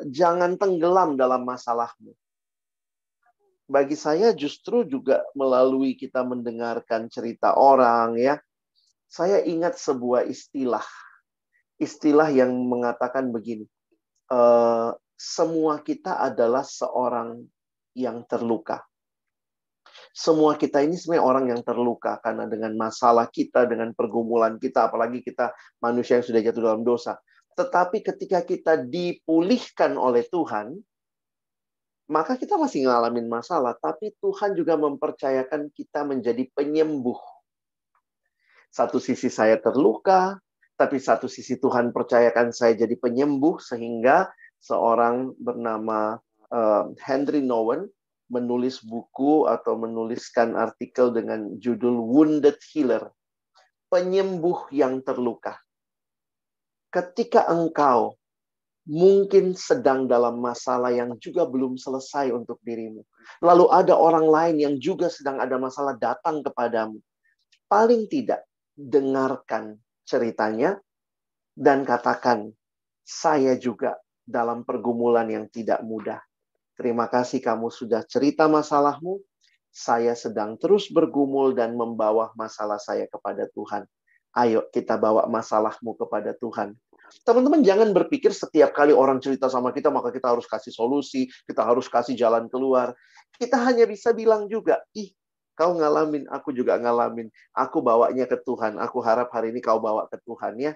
jangan tenggelam dalam masalahmu. Bagi saya justru juga melalui kita mendengarkan cerita orang ya, saya ingat sebuah istilah. Istilah yang mengatakan begini, semua kita adalah seorang yang terluka. Semua kita ini sebenarnya orang yang terluka karena dengan masalah kita, dengan pergumulan kita, apalagi kita manusia yang sudah jatuh dalam dosa. Tetapi ketika kita dipulihkan oleh Tuhan, maka kita masih ngalamin masalah, tapi Tuhan juga mempercayakan kita menjadi penyembuh. Satu sisi saya terluka, tapi satu sisi Tuhan percayakan saya jadi penyembuh, sehingga seorang bernama Henry Nouwen menulis buku atau menuliskan artikel dengan judul Wounded Healer, penyembuh yang terluka. Ketika engkau mungkin sedang dalam masalah yang juga belum selesai untuk dirimu, lalu ada orang lain yang juga sedang ada masalah datang kepadamu, paling tidak dengarkan ceritanya dan katakan, saya juga dalam pergumulan yang tidak mudah. Terima kasih kamu sudah cerita masalahmu. Saya sedang terus bergumul dan membawa masalah saya kepada Tuhan. Ayo kita bawa masalahmu kepada Tuhan. Teman-teman jangan berpikir setiap kali orang cerita sama kita, maka kita harus kasih solusi, kita harus kasih jalan keluar. Kita hanya bisa bilang juga, kau ngalamin, aku juga ngalamin. Aku bawanya ke Tuhan. Aku harap hari ini kau bawa ke Tuhan ya.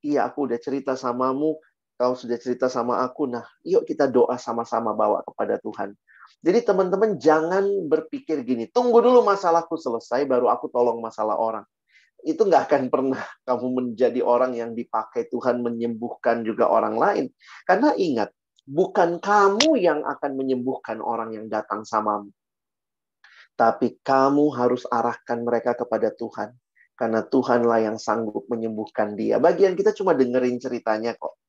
Iya, aku udah cerita samamu, kau sudah cerita sama aku. Nah, yuk kita doa sama-sama bawa kepada Tuhan. Jadi teman-teman jangan berpikir gini, tunggu dulu masalahku selesai, baru aku tolong masalah orang. Itu nggak akan pernah kamu menjadi orang yang dipakai Tuhan menyembuhkan juga orang lain. Karena ingat, bukan kamu yang akan menyembuhkan orang yang datang samamu. Tapi kamu harus arahkan mereka kepada Tuhan. Karena Tuhanlah yang sanggup menyembuhkan dia. Bagian kita cuma dengerin ceritanya kok.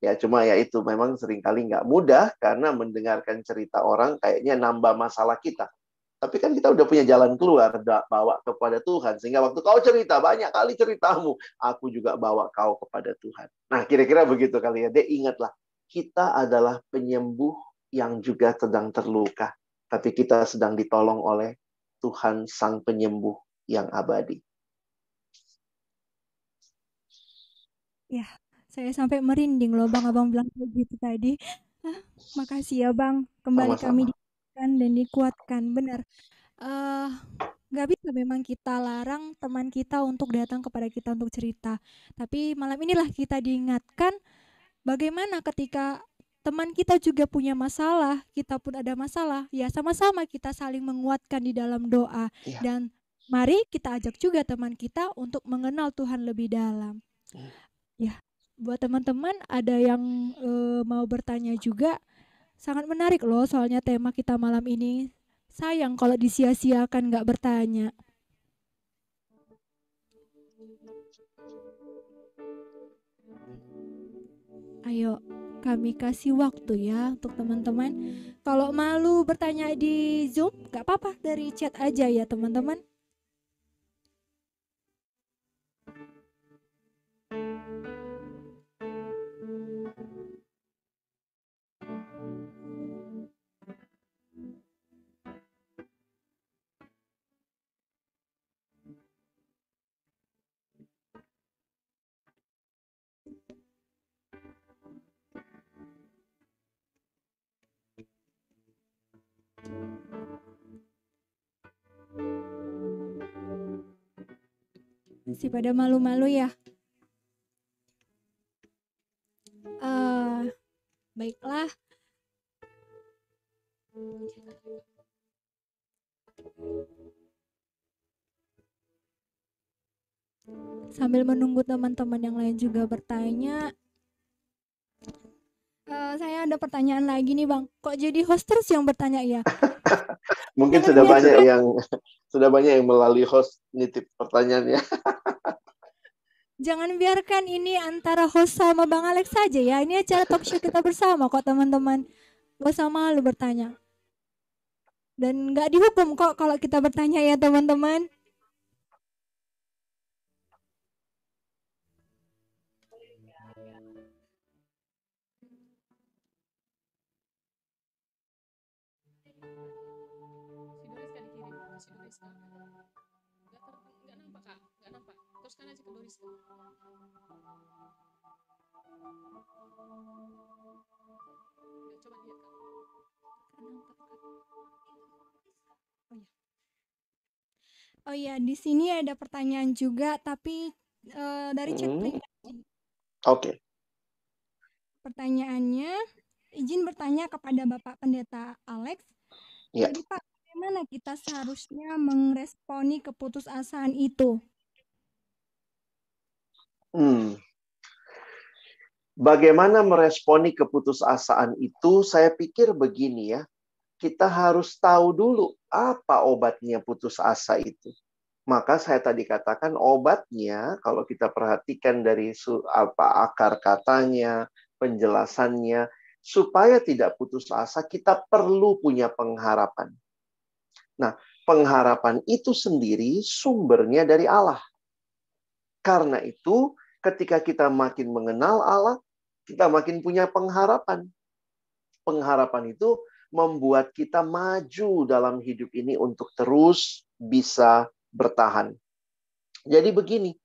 Ya cuma ya itu memang seringkali nggak mudah karena mendengarkan cerita orang kayaknya nambah masalah kita. Tapi kan kita udah punya jalan keluar, bawa kepada Tuhan. Sehingga waktu kau cerita, banyak kali ceritamu, aku juga bawa kau kepada Tuhan. Nah, kira-kira begitu kali ya. Dek, ingatlah, kita adalah penyembuh yang juga sedang terluka. Tapi kita sedang ditolong oleh Tuhan Sang Penyembuh yang abadi. Ya, saya sampai merinding loh Bang, Abang bilang kayak gitu tadi. Ah, makasih ya Bang, kembali kami Sama-sama. diingatkan dan dikuatkan. Benar, eh nggak bisa memang kita larang teman kita untuk datang kepada kita untuk cerita. Tapi malam inilah kita diingatkan bagaimana ketika teman kita juga punya masalah, kita pun ada masalah, ya sama-sama kita saling menguatkan di dalam doa. Iya. Dan mari kita ajak juga teman kita untuk mengenal Tuhan lebih dalam. Ya, buat teman-teman ada yang mau bertanya juga, sangat menarik loh soalnya tema kita malam ini. Sayang kalau disia-siakan nggak bertanya. Ayo, kami kasih waktu ya untuk teman-teman. Kalau malu bertanya di Zoom, nggak apa-apa, dari chat aja ya teman-teman. Masih pada malu-malu ya? Baiklah. Sambil menunggu teman-teman yang lain juga bertanya, saya ada pertanyaan lagi nih Bang. Kok jadi host terus yang bertanya ya? Mungkin Jangan biarkan, sudah banyak yang melalui host nitip pertanyaannya. jangan biarkan ini antara host sama Bang Alex saja ya. Ini acara talk show kita bersama kok teman-teman. Gak usah malu bertanya. Dan nggak dihukum kok kalau kita bertanya ya teman-teman. Oh iya, di sini ada pertanyaan juga, tapi dari chat pribadi. Oke. Pertanyaannya, izin bertanya kepada Bapak Pendeta Alex. Ya. Jadi Pak, bagaimana kita seharusnya meresponi keputusasaan itu? Bagaimana meresponi keputusasaan itu? Saya pikir begini ya. Kita harus tahu dulu apa obatnya putus asa itu. Maka saya tadi katakan obatnya, kalau kita perhatikan dari akar katanya, penjelasannya, supaya tidak putus asa, kita perlu punya pengharapan. Nah, pengharapan itu sendiri sumbernya dari Allah. Karena itu, ketika kita makin mengenal Allah, kita makin punya pengharapan. Pengharapan itu membuat kita maju dalam hidup ini untuk terus bisa bertahan. Jadi begini,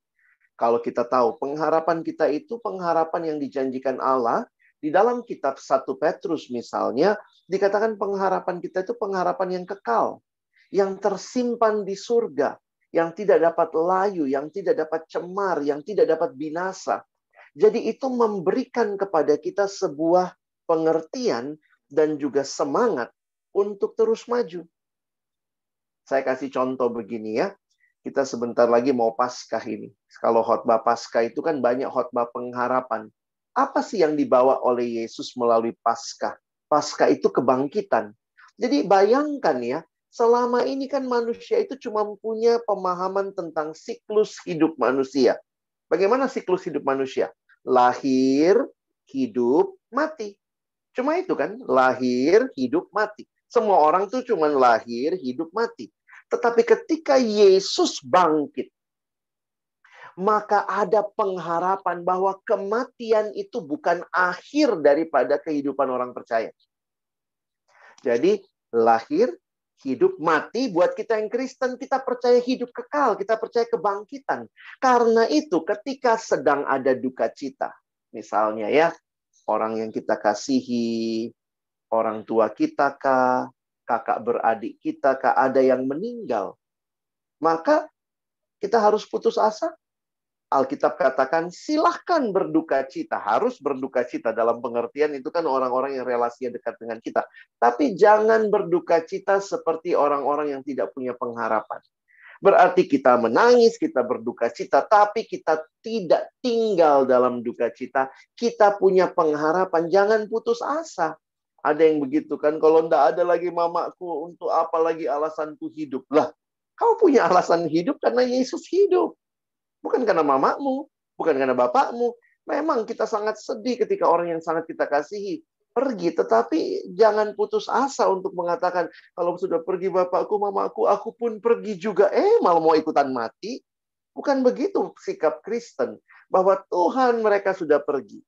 kalau kita tahu pengharapan kita itu pengharapan yang dijanjikan Allah, di dalam kitab 1 Petrus misalnya, dikatakan pengharapan kita itu pengharapan yang kekal, yang tersimpan di surga, yang tidak dapat layu, yang tidak dapat cemar, yang tidak dapat binasa. Jadi itu memberikan kepada kita sebuah pengertian dan juga semangat untuk terus maju. Saya kasih contoh begini ya. Kita sebentar lagi mau Paskah ini. Kalau khotbah Paskah itu kan banyak khotbah pengharapan. Apa sih yang dibawa oleh Yesus melalui Paskah? Paskah itu kebangkitan. Jadi bayangkan ya, selama ini kan manusia itu cuma punya pemahaman tentang siklus hidup manusia. Bagaimana siklus hidup manusia? Lahir, hidup, mati. Cuma itu kan, lahir, hidup, mati. Semua orang tuh cuma lahir, hidup, mati. Tetapi ketika Yesus bangkit, maka ada pengharapan bahwa kematian itu bukan akhir daripada kehidupan orang percaya. Jadi, lahir, hidup, mati. Buat kita yang Kristen, kita percaya hidup kekal. Kita percaya kebangkitan. Karena itu, ketika sedang ada duka cita, misalnya ya, orang yang kita kasihi, orang tua kita kah, kakak beradik kita kah, ada yang meninggal. Maka kita harus putus asa. Alkitab katakan silahkan berduka cita. Harus berduka cita dalam pengertian itu kan orang-orang yang relasinya dekat dengan kita. Tapi jangan berduka cita seperti orang-orang yang tidak punya pengharapan. Berarti kita menangis, kita berduka cita, tapi kita tidak tinggal dalam duka cita. Kita punya pengharapan, jangan putus asa. Ada yang begitu kan, kalau ndak ada lagi mamaku, untuk apa lagi alasanku hidup? Lah, kau punya alasan hidup karena Yesus hidup. Bukan karena mamamu, bukan karena bapakmu. Memang kita sangat sedih ketika orang yang sangat kita kasihi pergi, tetapi jangan putus asa untuk mengatakan, kalau sudah pergi bapakku, mamaku, aku pun pergi juga. Malah mau ikutan mati. Bukan begitu sikap Kristen. Bahwa Tuhan mereka sudah pergi.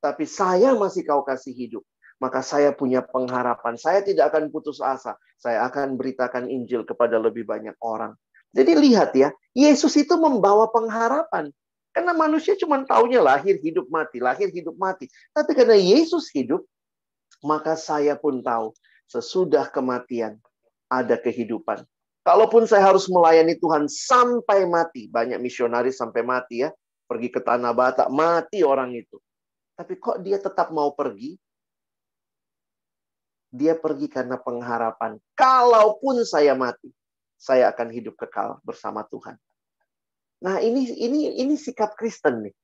Tapi saya masih kau kasih hidup. Maka saya punya pengharapan. Saya tidak akan putus asa. Saya akan beritakan Injil kepada lebih banyak orang. Jadi lihat ya, Yesus itu membawa pengharapan. Karena manusia cuma taunya lahir, hidup, mati. Lahir, hidup, mati. Tapi karena Yesus hidup, maka saya pun tahu sesudah kematian ada kehidupan. Kalaupun saya harus melayani Tuhan sampai mati, banyak misionaris sampai mati ya, pergi ke Tanah Batak, mati orang itu. Tapi kok dia tetap mau pergi? Dia pergi karena pengharapan. Kalaupun saya mati, saya akan hidup kekal bersama Tuhan. Nah, ini sikap Kristen nih.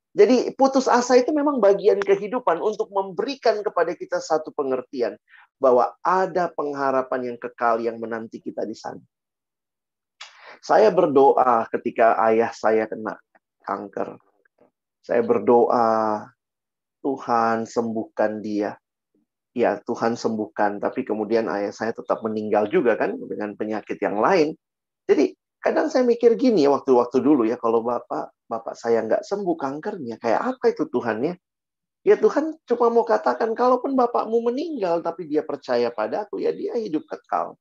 Jadi putus asa itu memang bagian kehidupan untuk memberikan kepada kita satu pengertian bahwa ada pengharapan yang kekal yang menanti kita di sana. Saya berdoa ketika ayah saya kena kanker. Saya berdoa, Tuhan sembuhkan dia. Ya, Tuhan sembuhkan. Tapi kemudian ayah saya tetap meninggal juga kan dengan penyakit yang lain. Jadi kadang saya mikir gini ya, waktu-waktu dulu ya, kalau bapak saya nggak sembuh kankernya, kayak apa itu Tuhan ya? Ya Tuhan cuma mau katakan, kalaupun bapakmu meninggal, tapi dia percaya padaku, ya dia hidup kekal.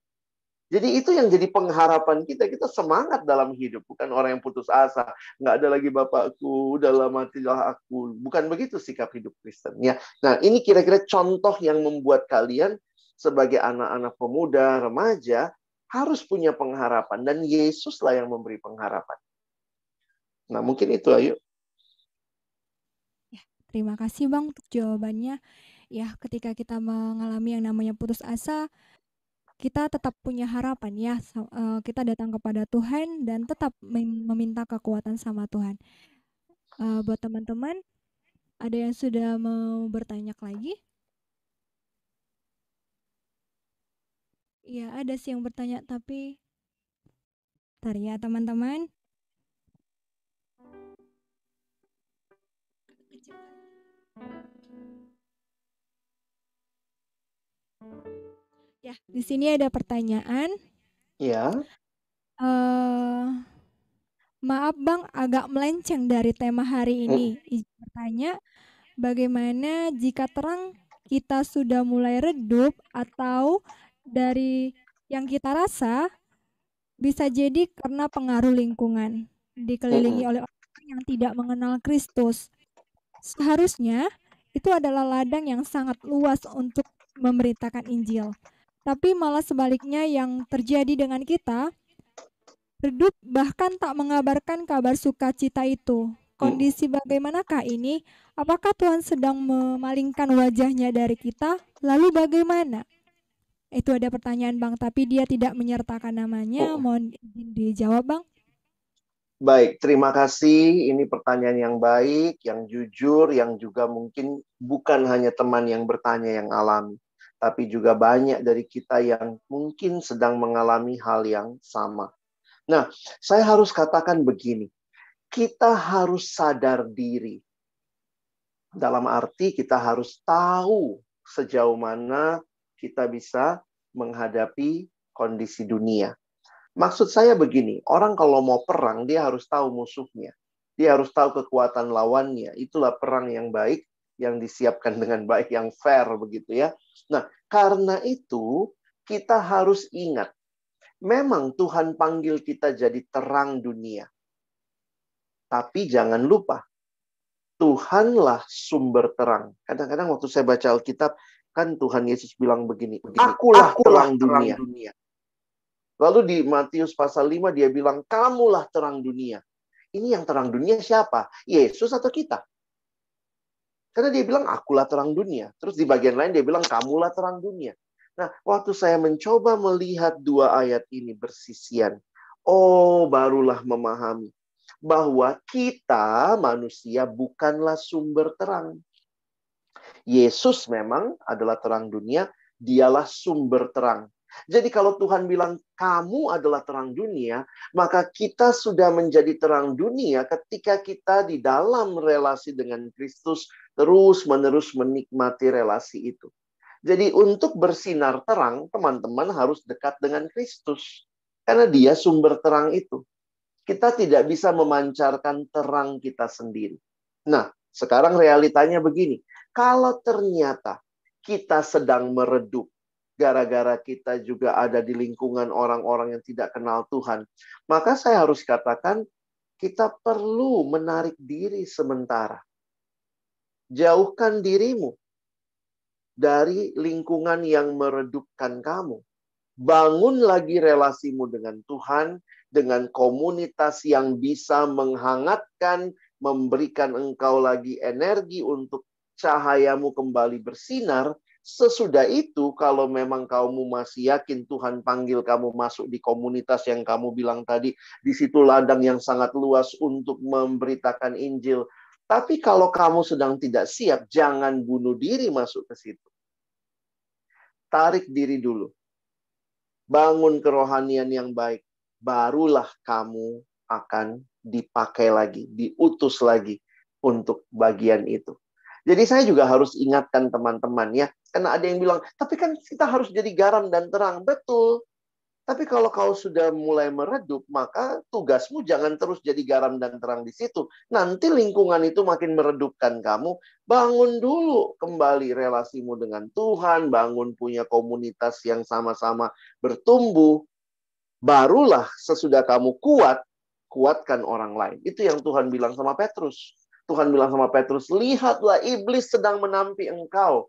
Jadi itu yang jadi pengharapan kita. Kita semangat dalam hidup. Bukan orang yang putus asa. Nggak ada lagi bapakku, dalam matilah aku. Bukan begitu sikap hidup Kristen. Ya. Nah ini kira-kira contoh yang membuat kalian sebagai anak-anak pemuda, remaja, harus punya pengharapan. Dan Yesuslah yang memberi pengharapan. Nah mungkin itu ayo. Ya, terima kasih Bang untuk jawabannya. Ya, ketika kita mengalami yang namanya putus asa, kita tetap punya harapan ya. Kita datang kepada Tuhan dan tetap meminta kekuatan sama Tuhan. Buat teman-teman, ada yang sudah mau bertanya lagi? Iya, ada sih yang bertanya, tapi bentar ya teman-teman. Ya, di sini ada pertanyaan. Ya. eh Maaf Bang, agak melenceng dari tema hari ini. Izin bertanya, bagaimana jika terang kita sudah mulai redup atau dari yang kita rasa bisa jadi karena pengaruh lingkungan, dikelilingi oleh orang yang tidak mengenal Kristus. Seharusnya itu adalah ladang yang sangat luas untuk memberitakan Injil. Tapi malah sebaliknya yang terjadi dengan kita, redup bahkan tak mengabarkan kabar sukacita itu. Kondisi bagaimanakah ini? Apakah Tuhan sedang memalingkan wajahnya dari kita? Lalu bagaimana? Itu ada pertanyaan Bang, tapi dia tidak menyertakan namanya. Mohon izin dijawab Bang. Baik, terima kasih. Ini pertanyaan yang baik, yang jujur, yang juga mungkin bukan hanya teman yang bertanya yang alami, tapi juga banyak dari kita yang mungkin sedang mengalami hal yang sama. Nah, saya harus katakan begini, kita harus sadar diri. Dalam arti kita harus tahu sejauh mana kita bisa menghadapi kondisi dunia. Maksud saya begini, orang kalau mau perang, dia harus tahu musuhnya. Dia harus tahu kekuatan lawannya. Itulah perang yang baik, yang disiapkan dengan baik, yang fair begitu ya. Nah, karena itu kita harus ingat, memang Tuhan panggil kita jadi terang dunia. Tapi jangan lupa, Tuhanlah sumber terang. Kadang-kadang waktu saya baca Alkitab, kan Tuhan Yesus bilang begini, Akulah terang dunia. Lalu di Matius pasal 5 dia bilang, kamulah terang dunia. Ini yang terang dunia siapa? Yesus atau kita? Karena dia bilang, akulah terang dunia. Terus di bagian lain dia bilang, kamulah terang dunia. Nah, waktu saya mencoba melihat dua ayat ini bersisian, barulah memahami bahwa kita manusia bukanlah sumber terang. Yesus memang adalah terang dunia, dialah sumber terang. Jadi kalau Tuhan bilang kamu adalah terang dunia, maka kita sudah menjadi terang dunia ketika kita di dalam relasi dengan Kristus terus-menerus menikmati relasi itu. Jadi untuk bersinar terang, teman-teman harus dekat dengan Kristus. Karena dia sumber terang itu. Kita tidak bisa memancarkan terang kita sendiri. Nah, sekarang realitanya begini. Kalau ternyata kita sedang meredup, gara-gara kita juga ada di lingkungan orang-orang yang tidak kenal Tuhan, maka saya harus katakan, kita perlu menarik diri sementara. Jauhkan dirimu dari lingkungan yang meredupkan kamu. Bangun lagi relasimu dengan Tuhan, dengan komunitas yang bisa menghangatkan, memberikan engkau lagi energi untuk cahayamu kembali bersinar. Sesudah itu, kalau memang kamu masih yakin Tuhan panggil kamu masuk di komunitas yang kamu bilang tadi, di situ ladang yang sangat luas untuk memberitakan Injil. Tapi kalau kamu sedang tidak siap, jangan bunuh diri masuk ke situ. Tarik diri dulu. Bangun kerohanian yang baik. Barulah kamu akan dipakai lagi, diutus lagi untuk bagian itu. Jadi saya juga harus ingatkan teman-teman ya. Karena ada yang bilang, tapi kan kita harus jadi garam dan terang. Betul. Tapi kalau kau sudah mulai meredup, maka tugasmu jangan terus jadi garam dan terang di situ. Nanti lingkungan itu makin meredupkan kamu. Bangun dulu kembali relasimu dengan Tuhan, bangun punya komunitas yang sama-sama bertumbuh. Barulah sesudah kamu kuat, kuatkan orang lain. Itu yang Tuhan bilang sama Petrus. Tuhan bilang sama Petrus, lihatlah iblis sedang menampi engkau.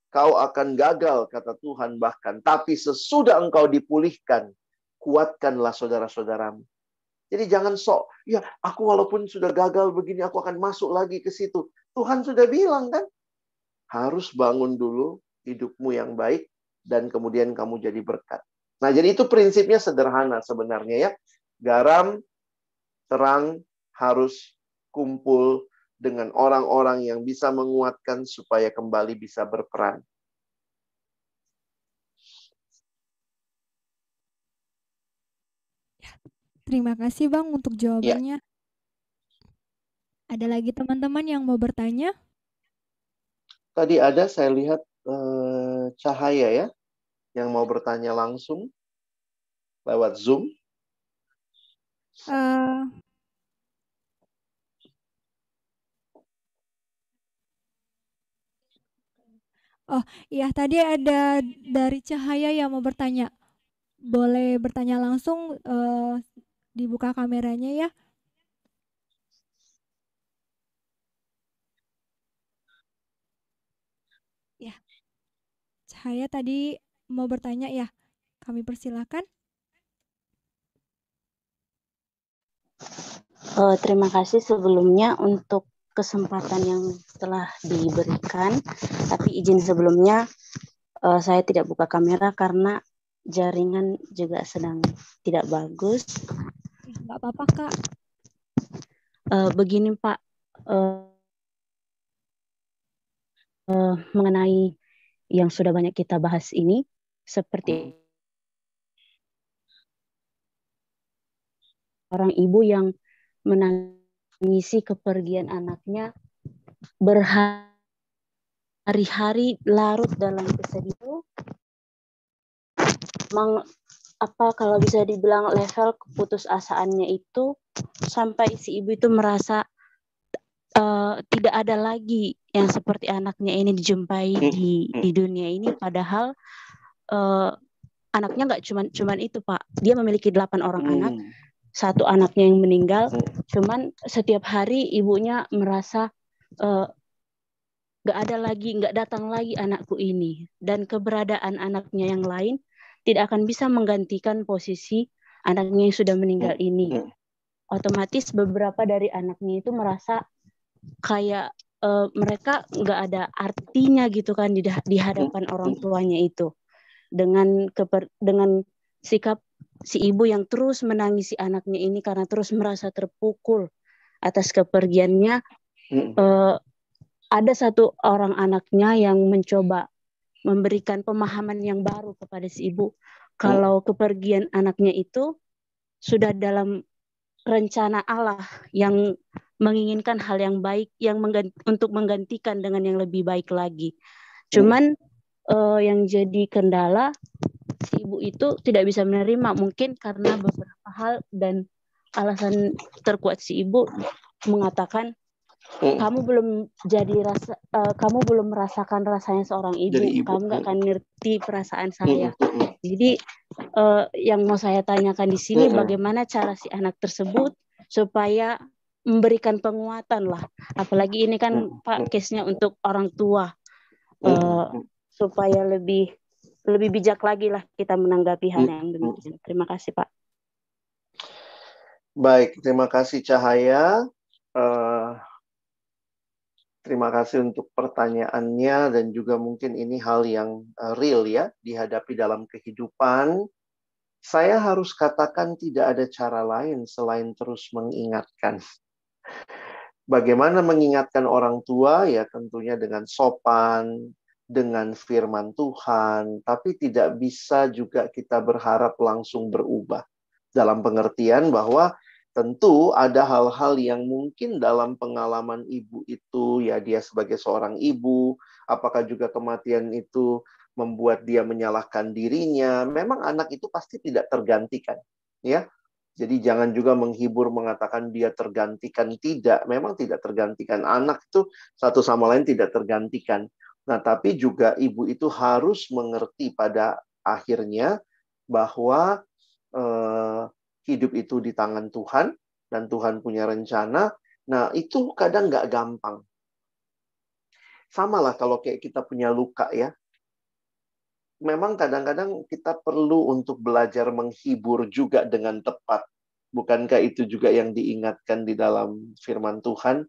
Kau akan gagal, kata Tuhan bahkan. Tapi sesudah engkau dipulihkan, kuatkanlah saudara-saudaramu. Jadi jangan sok, ya aku walaupun sudah gagal begini, aku akan masuk lagi ke situ. Tuhan sudah bilang kan, harus bangun dulu hidupmu yang baik, dan kemudian kamu jadi berkat. Nah, jadi itu prinsipnya sederhana sebenarnya ya. Garam, terang harus kumpul dengan orang-orang yang bisa menguatkan supaya kembali bisa berperan. Terima kasih Bang untuk Ya, jawabannya. Ada lagi teman-teman yang mau bertanya? tadi ada saya lihat Cahaya ya, yang mau bertanya langsung lewat Zoom. Eh, oh iya, tadi ada dari Cahaya yang mau bertanya. Boleh bertanya langsung, dibuka kameranya ya. Ya, Cahaya tadi mau bertanya ya. Kami persilakan. Terima kasih sebelumnya untuk kesempatan yang telah diberikan. Tapi izin sebelumnya, saya tidak buka kamera karena jaringan juga sedang tidak bagus. Ya, nggak apa-apa Kak. Begini Pak, mengenai yang sudah banyak kita bahas ini, seperti orang ibu yang menangisi kepergian anaknya berhari-hari larut dalam kesedihan. Kalau bisa dibilang level keputusasaannya itu sampai si ibu itu merasa tidak ada lagi yang seperti anaknya ini dijumpai di dunia ini, padahal anaknya nggak cuman itu Pak, dia memiliki 8 orang anak, satu anaknya yang meninggal, cuman setiap hari ibunya merasa nggak datang lagi anakku ini, dan keberadaan anaknya yang lain tidak akan bisa menggantikan posisi anaknya yang sudah meninggal ini. Otomatis beberapa dari anaknya itu merasa kayak mereka nggak ada artinya gitu kan di hadapan orang tuanya itu. Dengan sikap si ibu yang terus menangisi anaknya ini karena terus merasa terpukul atas kepergiannya, ada satu orang anaknya yang mencoba memberikan pemahaman yang baru kepada si ibu kalau kepergian anaknya itu sudah dalam rencana Allah yang menginginkan hal yang baik untuk menggantikan dengan yang lebih baik lagi. Cuman yang jadi kendala, si ibu itu tidak bisa menerima, mungkin karena beberapa hal, dan alasan terkuat si ibu mengatakan, kamu belum merasakan rasanya seorang ibu, kamu nggak akan ngerti perasaan saya. Jadi yang mau saya tanyakan di sini, bagaimana cara si anak tersebut supaya memberikan penguatan lah, apalagi ini kan Pak case-nya untuk orang tua, supaya lebih lebih bijak lagi lah kita menanggapi hal yang demikian. Terima kasih Pak. Baik, terima kasih Cahaya. Terima kasih untuk pertanyaannya dan juga mungkin ini hal yang real ya dihadapi dalam kehidupan. Saya harus katakan tidak ada cara lain selain terus mengingatkan. Bagaimana mengingatkan orang tua ya tentunya dengan sopan, dengan firman Tuhan, tapi tidak bisa juga kita berharap langsung berubah. Dalam pengertian bahwa tentu ada hal-hal yang mungkin dalam pengalaman ibu itu, ya dia sebagai seorang ibu, apakah juga kematian itu membuat dia menyalahkan dirinya. Memang anak itu pasti tidak tergantikan, ya. Jadi jangan juga menghibur mengatakan dia tergantikan. Tidak, memang tidak tergantikan. Anak itu satu sama lain tidak tergantikan. Nah, tapi juga ibu itu harus mengerti pada akhirnya bahwa hidup itu di tangan Tuhan, dan Tuhan punya rencana. Nah, itu kadang nggak gampang. Sama lah kalau kayak kita punya luka ya. Memang kadang-kadang kita perlu untuk belajar menghibur juga dengan tepat. Bukankah itu juga yang diingatkan di dalam firman Tuhan?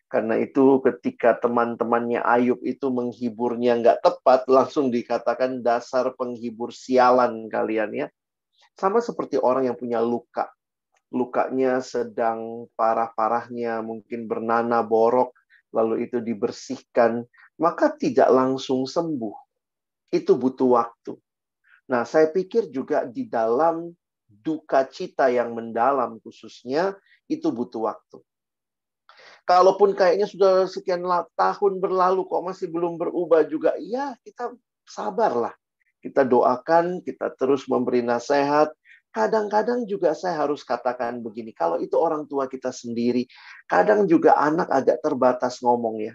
Karena itu ketika teman-temannya Ayub itu menghiburnya nggak tepat, langsung dikatakan dasar penghibur sialan kalian ya. Sama seperti orang yang punya luka. Lukanya sedang parah-parahnya, mungkin bernanah borok, lalu itu dibersihkan, maka tidak langsung sembuh. Itu butuh waktu. Nah, saya pikir juga di dalam duka cita yang mendalam khususnya, itu butuh waktu. Kalaupun kayaknya sudah sekian tahun berlalu kok masih belum berubah juga, ya kita sabarlah. Kita doakan, kita terus memberi nasihat. Kadang-kadang juga saya harus katakan begini, kalau itu orang tua kita sendiri, kadang juga anak agak terbatas ngomong ya.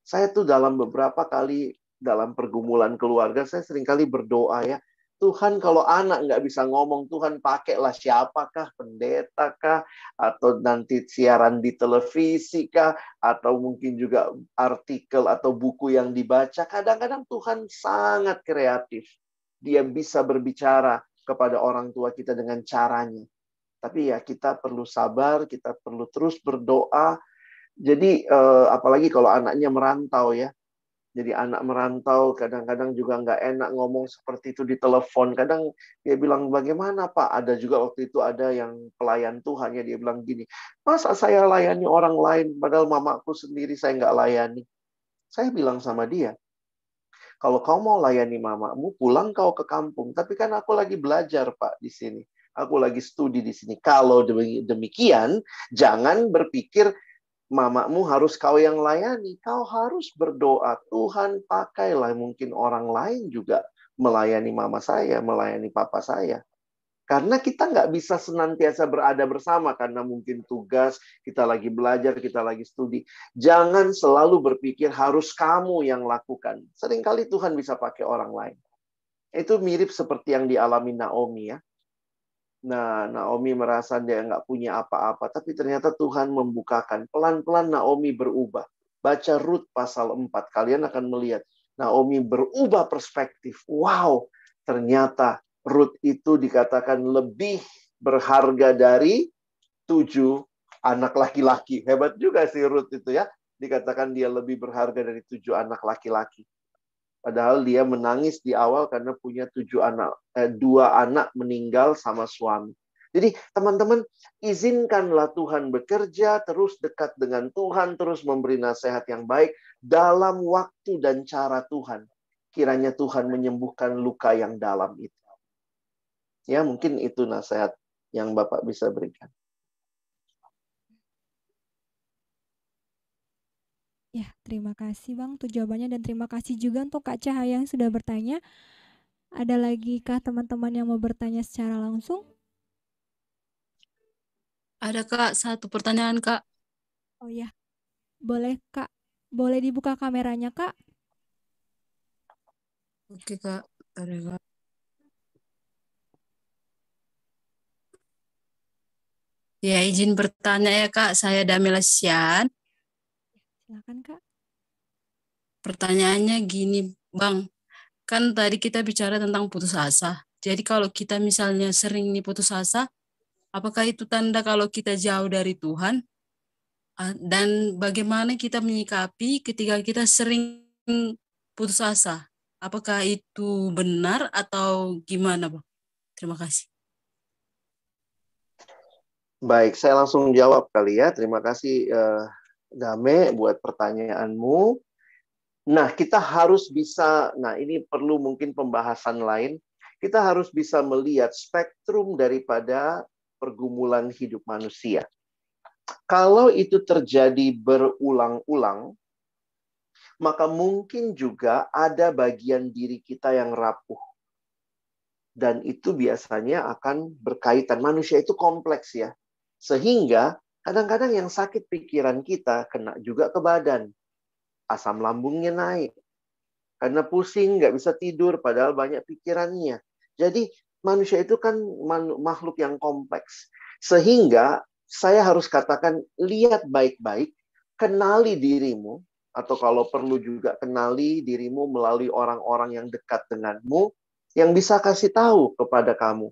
Saya tuh dalam beberapa kali dalam pergumulan keluarga, saya seringkali berdoa ya, Tuhan kalau anak nggak bisa ngomong, Tuhan pakailah siapakah, pendeta kah, atau nanti siaran di televisi kah, atau mungkin juga artikel atau buku yang dibaca. Kadang-kadang Tuhan sangat kreatif. Dia bisa berbicara kepada orang tua kita dengan caranya. Tapi ya kita perlu sabar, kita perlu terus berdoa. Jadi apalagi kalau anaknya merantau ya. Jadi anak merantau kadang-kadang juga nggak enak ngomong seperti itu di telepon. Kadang dia bilang, bagaimana Pak? Ada juga waktu itu ada yang pelayan Tuhan ya, dia bilang gini, masa saya layani orang lain padahal mamaku sendiri saya nggak layani. Saya bilang sama dia, kalau kau mau layani mamamu, pulang kau ke kampung. Tapi kan aku lagi belajar Pak di sini. Aku lagi studi di sini. Kalau demikian, jangan berpikir mamamu harus kau yang layani. Kau harus berdoa. Tuhan pakailah mungkin orang lain juga melayani mama saya, melayani papa saya. Karena kita nggak bisa senantiasa berada bersama. Karena mungkin tugas, kita lagi belajar, kita lagi studi. Jangan selalu berpikir harus kamu yang lakukan. Seringkali Tuhan bisa pakai orang lain. Itu mirip seperti yang dialami Naomi ya. Nah, Naomi merasa dia nggak punya apa-apa, tapi ternyata Tuhan membukakan. Pelan-pelan Naomi berubah. Baca Rut pasal 4, kalian akan melihat Naomi berubah perspektif. Wow, ternyata Rut itu dikatakan lebih berharga dari 7 anak laki-laki. Hebat juga sih Rut itu ya. Dikatakan dia lebih berharga dari 7 anak laki-laki. Padahal dia menangis di awal karena punya 2 anak meninggal sama suami. Jadi teman-teman, izinkanlah Tuhan bekerja, terus dekat dengan Tuhan, terus memberi nasihat yang baik dalam waktu dan cara Tuhan. Kiranya Tuhan menyembuhkan luka yang dalam itu. Ya, mungkin itu nasihat yang Bapak bisa berikan. Ya, terima kasih Bang untuk jawabannya dan terima kasih juga untuk Kak Cahaya yang sudah bertanya. Ada lagi kah teman-teman yang mau bertanya secara langsung? Ada Kak, satu pertanyaan Kak. Oh ya, boleh Kak. Boleh dibuka kameranya Kak? Oke Kak, ada Kak. Ya, izin bertanya ya Kak, saya Damila Sian. Silakan Kak. Pertanyaannya gini Bang, kan tadi kita bicara tentang putus asa. Jadi kalau kita misalnya sering nih putus asa, apakah itu tanda kalau kita jauh dari Tuhan? Dan bagaimana kita menyikapi ketika kita sering putus asa? Apakah itu benar atau gimana, Bang? Terima kasih. Baik, saya langsung jawab kali ya. Terima kasih Dame buat pertanyaanmu. Nah, kita harus bisa, nah ini perlu mungkin pembahasan lain. Kita harus bisa melihat spektrum daripada pergumulan hidup manusia. Kalau itu terjadi berulang-ulang, maka mungkin juga ada bagian diri kita yang rapuh. Dan itu biasanya akan berkaitan. Manusia itu kompleks ya. Sehingga kadang-kadang yang sakit pikiran kita kena juga ke badan. Asam lambungnya naik. Karena pusing, nggak bisa tidur, padahal banyak pikirannya. Jadi manusia itu kan makhluk yang kompleks. Sehingga saya harus katakan, lihat baik-baik, kenali dirimu, atau kalau perlu juga kenali dirimu melalui orang-orang yang dekat denganmu, yang bisa kasih tahu kepada kamu,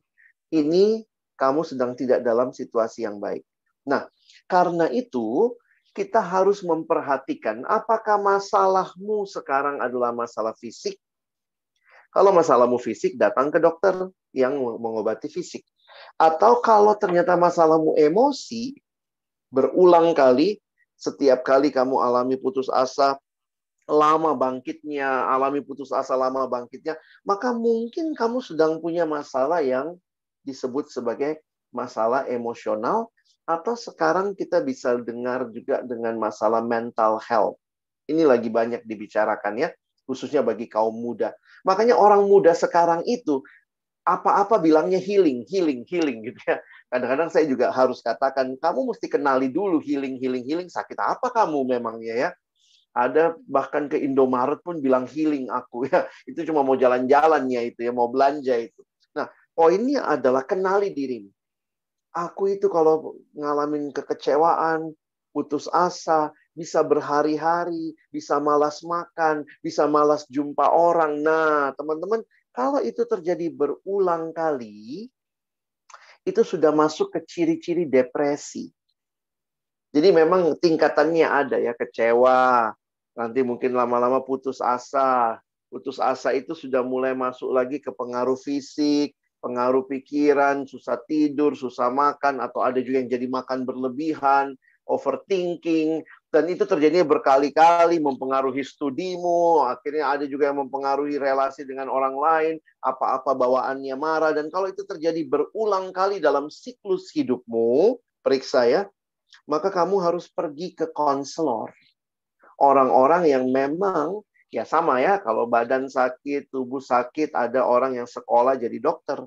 ini kamu sedang tidak dalam situasi yang baik. Nah, karena itu, kita harus memperhatikan apakah masalahmu sekarang adalah masalah fisik. Kalau masalahmu fisik, datang ke dokter yang mengobati fisik. Atau kalau ternyata masalahmu emosi, berulang kali, setiap kali kamu alami putus asa, lama bangkitnya, alami putus asa lama bangkitnya, maka mungkin kamu sedang punya masalah yang disebut sebagai masalah emosional, atau sekarang kita bisa dengar juga dengan masalah mental health. Ini lagi banyak dibicarakan ya, khususnya bagi kaum muda. Makanya orang muda sekarang itu apa-apa bilangnya healing gitu ya. Kadang-kadang saya juga harus katakan, kamu mesti kenali dulu healing. Sakit apa kamu memangnya ya? Ada bahkan ke Indomaret pun bilang healing aku ya. Itu cuma mau jalan-jalannya itu ya, mau belanja itu. Nah, poinnya adalah kenali dirimu. Aku itu kalau ngalamin kekecewaan, putus asa, bisa berhari-hari, bisa malas makan, bisa malas jumpa orang. Nah, teman-teman, kalau itu terjadi berulang kali, itu sudah masuk ke ciri-ciri depresi. Jadi memang tingkatannya ada ya, kecewa, nanti mungkin lama-lama putus asa. Putus asa itu sudah mulai masuk lagi ke pengaruh fisik, pengaruh pikiran, susah tidur, susah makan, atau ada juga yang jadi makan berlebihan, overthinking, dan itu terjadinya berkali-kali, mempengaruhi studimu, akhirnya ada juga yang mempengaruhi relasi dengan orang lain, apa-apa bawaannya marah, dan kalau itu terjadi berulang kali dalam siklus hidupmu, periksa ya, maka kamu harus pergi ke konselor. Orang-orang yang memang, ya sama ya, kalau badan sakit, tubuh sakit, ada orang yang sekolah jadi dokter.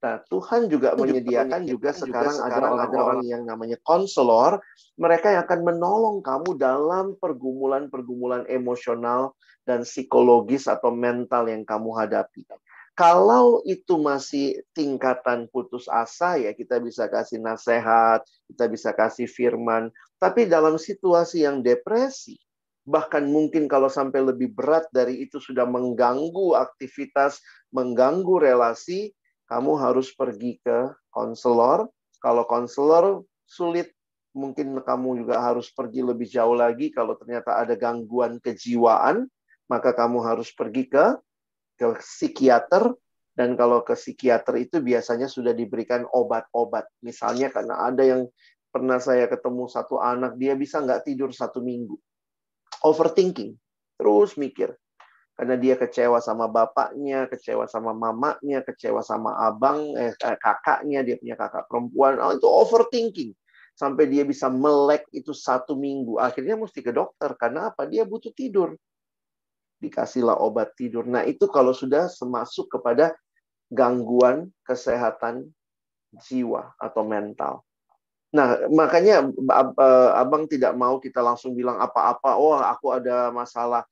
Nah, Tuhan juga menyediakan juga sekarang ada orang-orang yang namanya konselor, mereka yang akan menolong kamu dalam pergumulan-pergumulan emosional dan psikologis atau mental yang kamu hadapi. Kalau itu masih tingkatan putus asa, ya kita bisa kasih nasihat, kita bisa kasih firman. Tapi dalam situasi yang depresi, bahkan mungkin kalau sampai lebih berat dari itu sudah mengganggu aktivitas, mengganggu relasi, kamu harus pergi ke konselor. Kalau konselor sulit, mungkin kamu juga harus pergi lebih jauh lagi. Kalau ternyata ada gangguan kejiwaan, maka kamu harus pergi ke psikiater. Dan kalau ke psikiater itu biasanya sudah diberikan obat-obat. Misalnya karena ada yang pernah saya ketemu satu anak, dia bisa nggak tidur 1 minggu. Overthinking, terus mikir. Karena dia kecewa sama bapaknya, kecewa sama mamanya, kecewa sama kakaknya, dia punya kakak perempuan. Itu overthinking. Sampai dia bisa melek itu 1 minggu. Akhirnya mesti ke dokter. Karena apa? Dia butuh tidur. Dikasihlah obat tidur. Nah, itu kalau sudah masuk kepada gangguan kesehatan jiwa atau mental. Nah, makanya Abang tidak mau kita langsung bilang apa-apa, oh aku ada masalah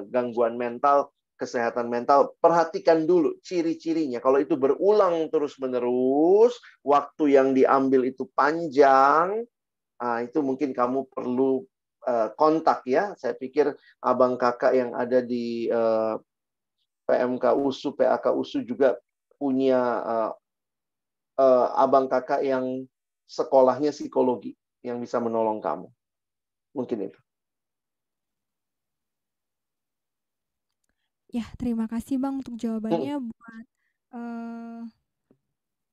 gangguan mental, kesehatan mental. Perhatikan dulu ciri-cirinya. Kalau itu berulang terus-menerus, waktu yang diambil itu panjang, itu mungkin kamu perlu kontak ya. Saya pikir abang kakak yang ada di PMK USU, PAK USU juga punya abang kakak yang sekolahnya psikologi yang bisa menolong kamu. Mungkin itu. Ya, terima kasih Bang untuk jawabannya.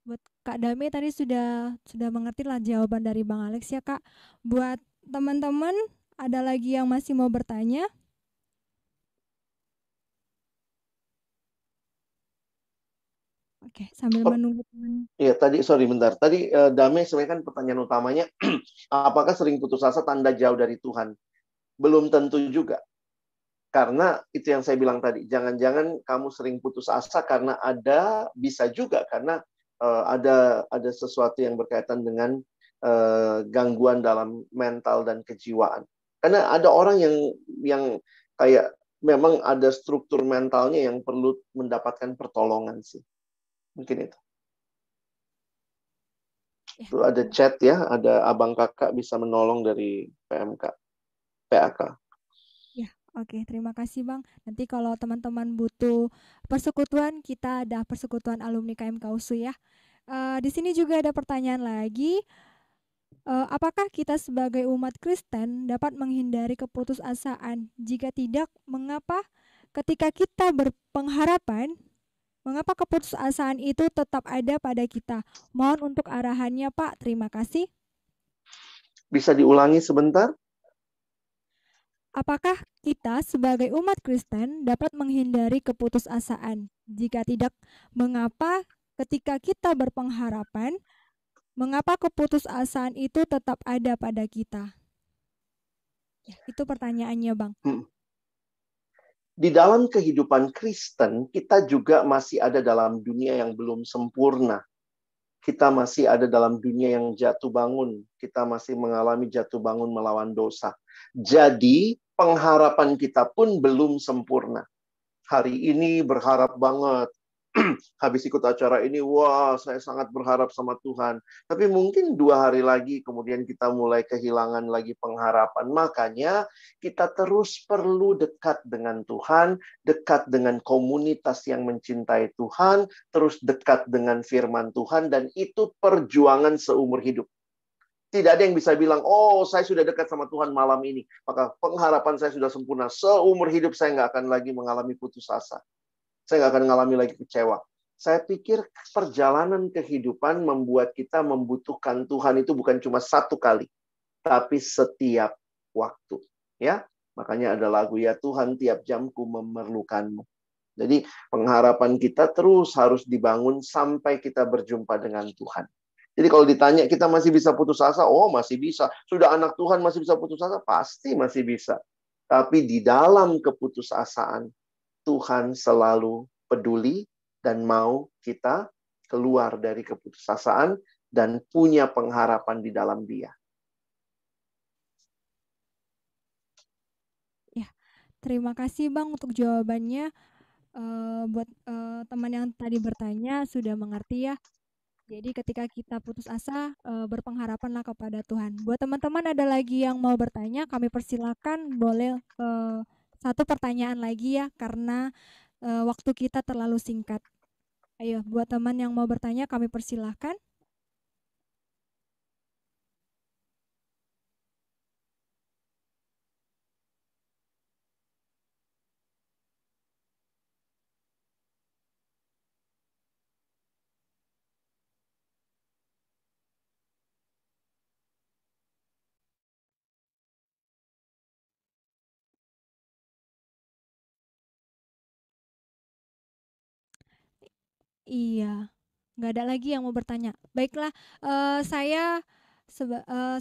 Buat Kak Dame tadi sudah mengerti lah jawaban dari Bang Alex ya Kak. Buat teman-teman, ada lagi yang masih mau bertanya? Oke, sambil menunggu teman. Iya, tadi sorry bentar. Tadi Dame sebenarnya kan pertanyaan utamanya, apakah sering putus asa tanda jauh dari Tuhan? Belum tentu juga. Karena itu yang saya bilang tadi, jangan-jangan kamu sering putus asa karena bisa juga karena ada sesuatu yang berkaitan dengan gangguan dalam mental dan kejiwaan. Karena ada orang yang kayak memang ada struktur mentalnya yang perlu mendapatkan pertolongan sih. Mungkin itu. Itu ada chat ya, ada abang kakak bisa menolong dari PMK, PAK. Ya, oke, terima kasih Bang. Nanti kalau teman-teman butuh persekutuan, kita ada persekutuan alumni KMK USU ya. Di sini juga ada pertanyaan lagi. Apakah kita sebagai umat Kristen dapat menghindari keputusasaan? Jika tidak, mengapa ketika kita berpengharapan, mengapa keputusasaan itu tetap ada pada kita? Mohon untuk arahannya, Pak. Terima kasih. Bisa diulangi sebentar? Apakah kita sebagai umat Kristen dapat menghindari keputusasaan? Jika tidak, mengapa ketika kita berpengharapan, mengapa keputusasaan itu tetap ada pada kita? Ya, itu pertanyaannya, Bang. Di dalam kehidupan Kristen, kita juga masih ada dalam dunia yang belum sempurna. Kita masih ada dalam dunia yang jatuh bangun. Kita masih mengalami jatuh bangun melawan dosa. Jadi, pengharapan kita pun belum sempurna. Hari ini berharap banget. Habis ikut acara ini, wah, saya sangat berharap sama Tuhan. Tapi mungkin 2 hari lagi, kemudian kita mulai kehilangan lagi pengharapan. Makanya, kita terus perlu dekat dengan Tuhan, dekat dengan komunitas yang mencintai Tuhan, terus dekat dengan firman Tuhan, dan itu perjuangan seumur hidup. Tidak ada yang bisa bilang, oh, saya sudah dekat sama Tuhan malam ini, maka pengharapan saya sudah sempurna. Seumur hidup saya nggak akan lagi mengalami putus asa. Saya nggak akan mengalami lagi kecewa. Saya pikir perjalanan kehidupan membuat kita membutuhkan Tuhan itu bukan cuma satu kali, tapi setiap waktu. Ya, makanya ada lagu, ya Tuhan tiap jamku memerlukanmu. Jadi pengharapan kita terus harus dibangun sampai kita berjumpa dengan Tuhan. Jadi kalau ditanya kita masih bisa putus asa, oh masih bisa. Sudah anak Tuhan masih bisa putus asa? Pasti masih bisa. Tapi di dalam keputusasaan, Tuhan selalu peduli dan mau kita keluar dari keputusasaan dan punya pengharapan di dalam Dia. Ya, terima kasih Bang untuk jawabannya. Buat teman yang tadi bertanya sudah mengerti ya. Jadi ketika kita putus asa, berpengharapanlah kepada Tuhan. Buat teman-teman ada lagi yang mau bertanya, kami persilakan boleh satu pertanyaan lagi ya, karena waktu kita terlalu singkat. Ayo, buat teman yang mau bertanya, kami persilahkan. Iya, nggak ada lagi yang mau bertanya. Baiklah, saya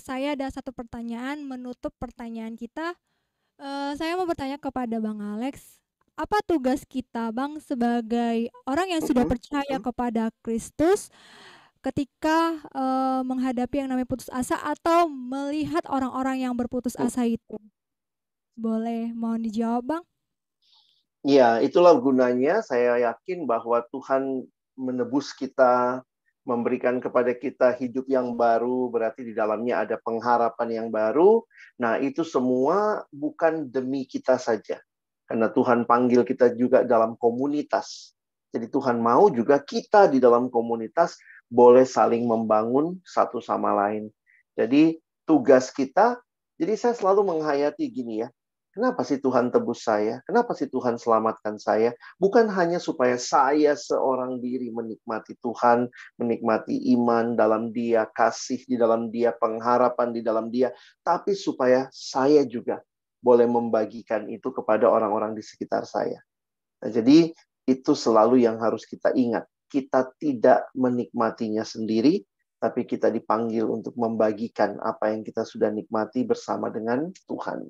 ada satu pertanyaan menutup pertanyaan kita. Saya mau bertanya kepada Bang Alex, apa tugas kita Bang sebagai orang yang sudah percaya kepada Kristus ketika menghadapi yang namanya putus asa atau melihat orang-orang yang berputus asa itu? Boleh mohon dijawab Bang? Ya, itulah gunanya. Saya yakin bahwa Tuhan menebus kita, memberikan kepada kita hidup yang baru, berarti di dalamnya ada pengharapan yang baru. Nah, itu semua bukan demi kita saja. Karena Tuhan panggil kita juga dalam komunitas. Jadi Tuhan mau juga kita di dalam komunitas boleh saling membangun satu sama lain. Jadi tugas kita, jadi saya selalu menghayati gini ya. Kenapa sih Tuhan tebus saya? Kenapa sih Tuhan selamatkan saya? Bukan hanya supaya saya seorang diri menikmati Tuhan, menikmati iman dalam Dia, kasih di dalam Dia, pengharapan di dalam Dia, tapi supaya saya juga boleh membagikan itu kepada orang-orang di sekitar saya. Nah, jadi itu selalu yang harus kita ingat. Kita tidak menikmatinya sendiri, tapi kita dipanggil untuk membagikan apa yang kita sudah nikmati bersama dengan Tuhan.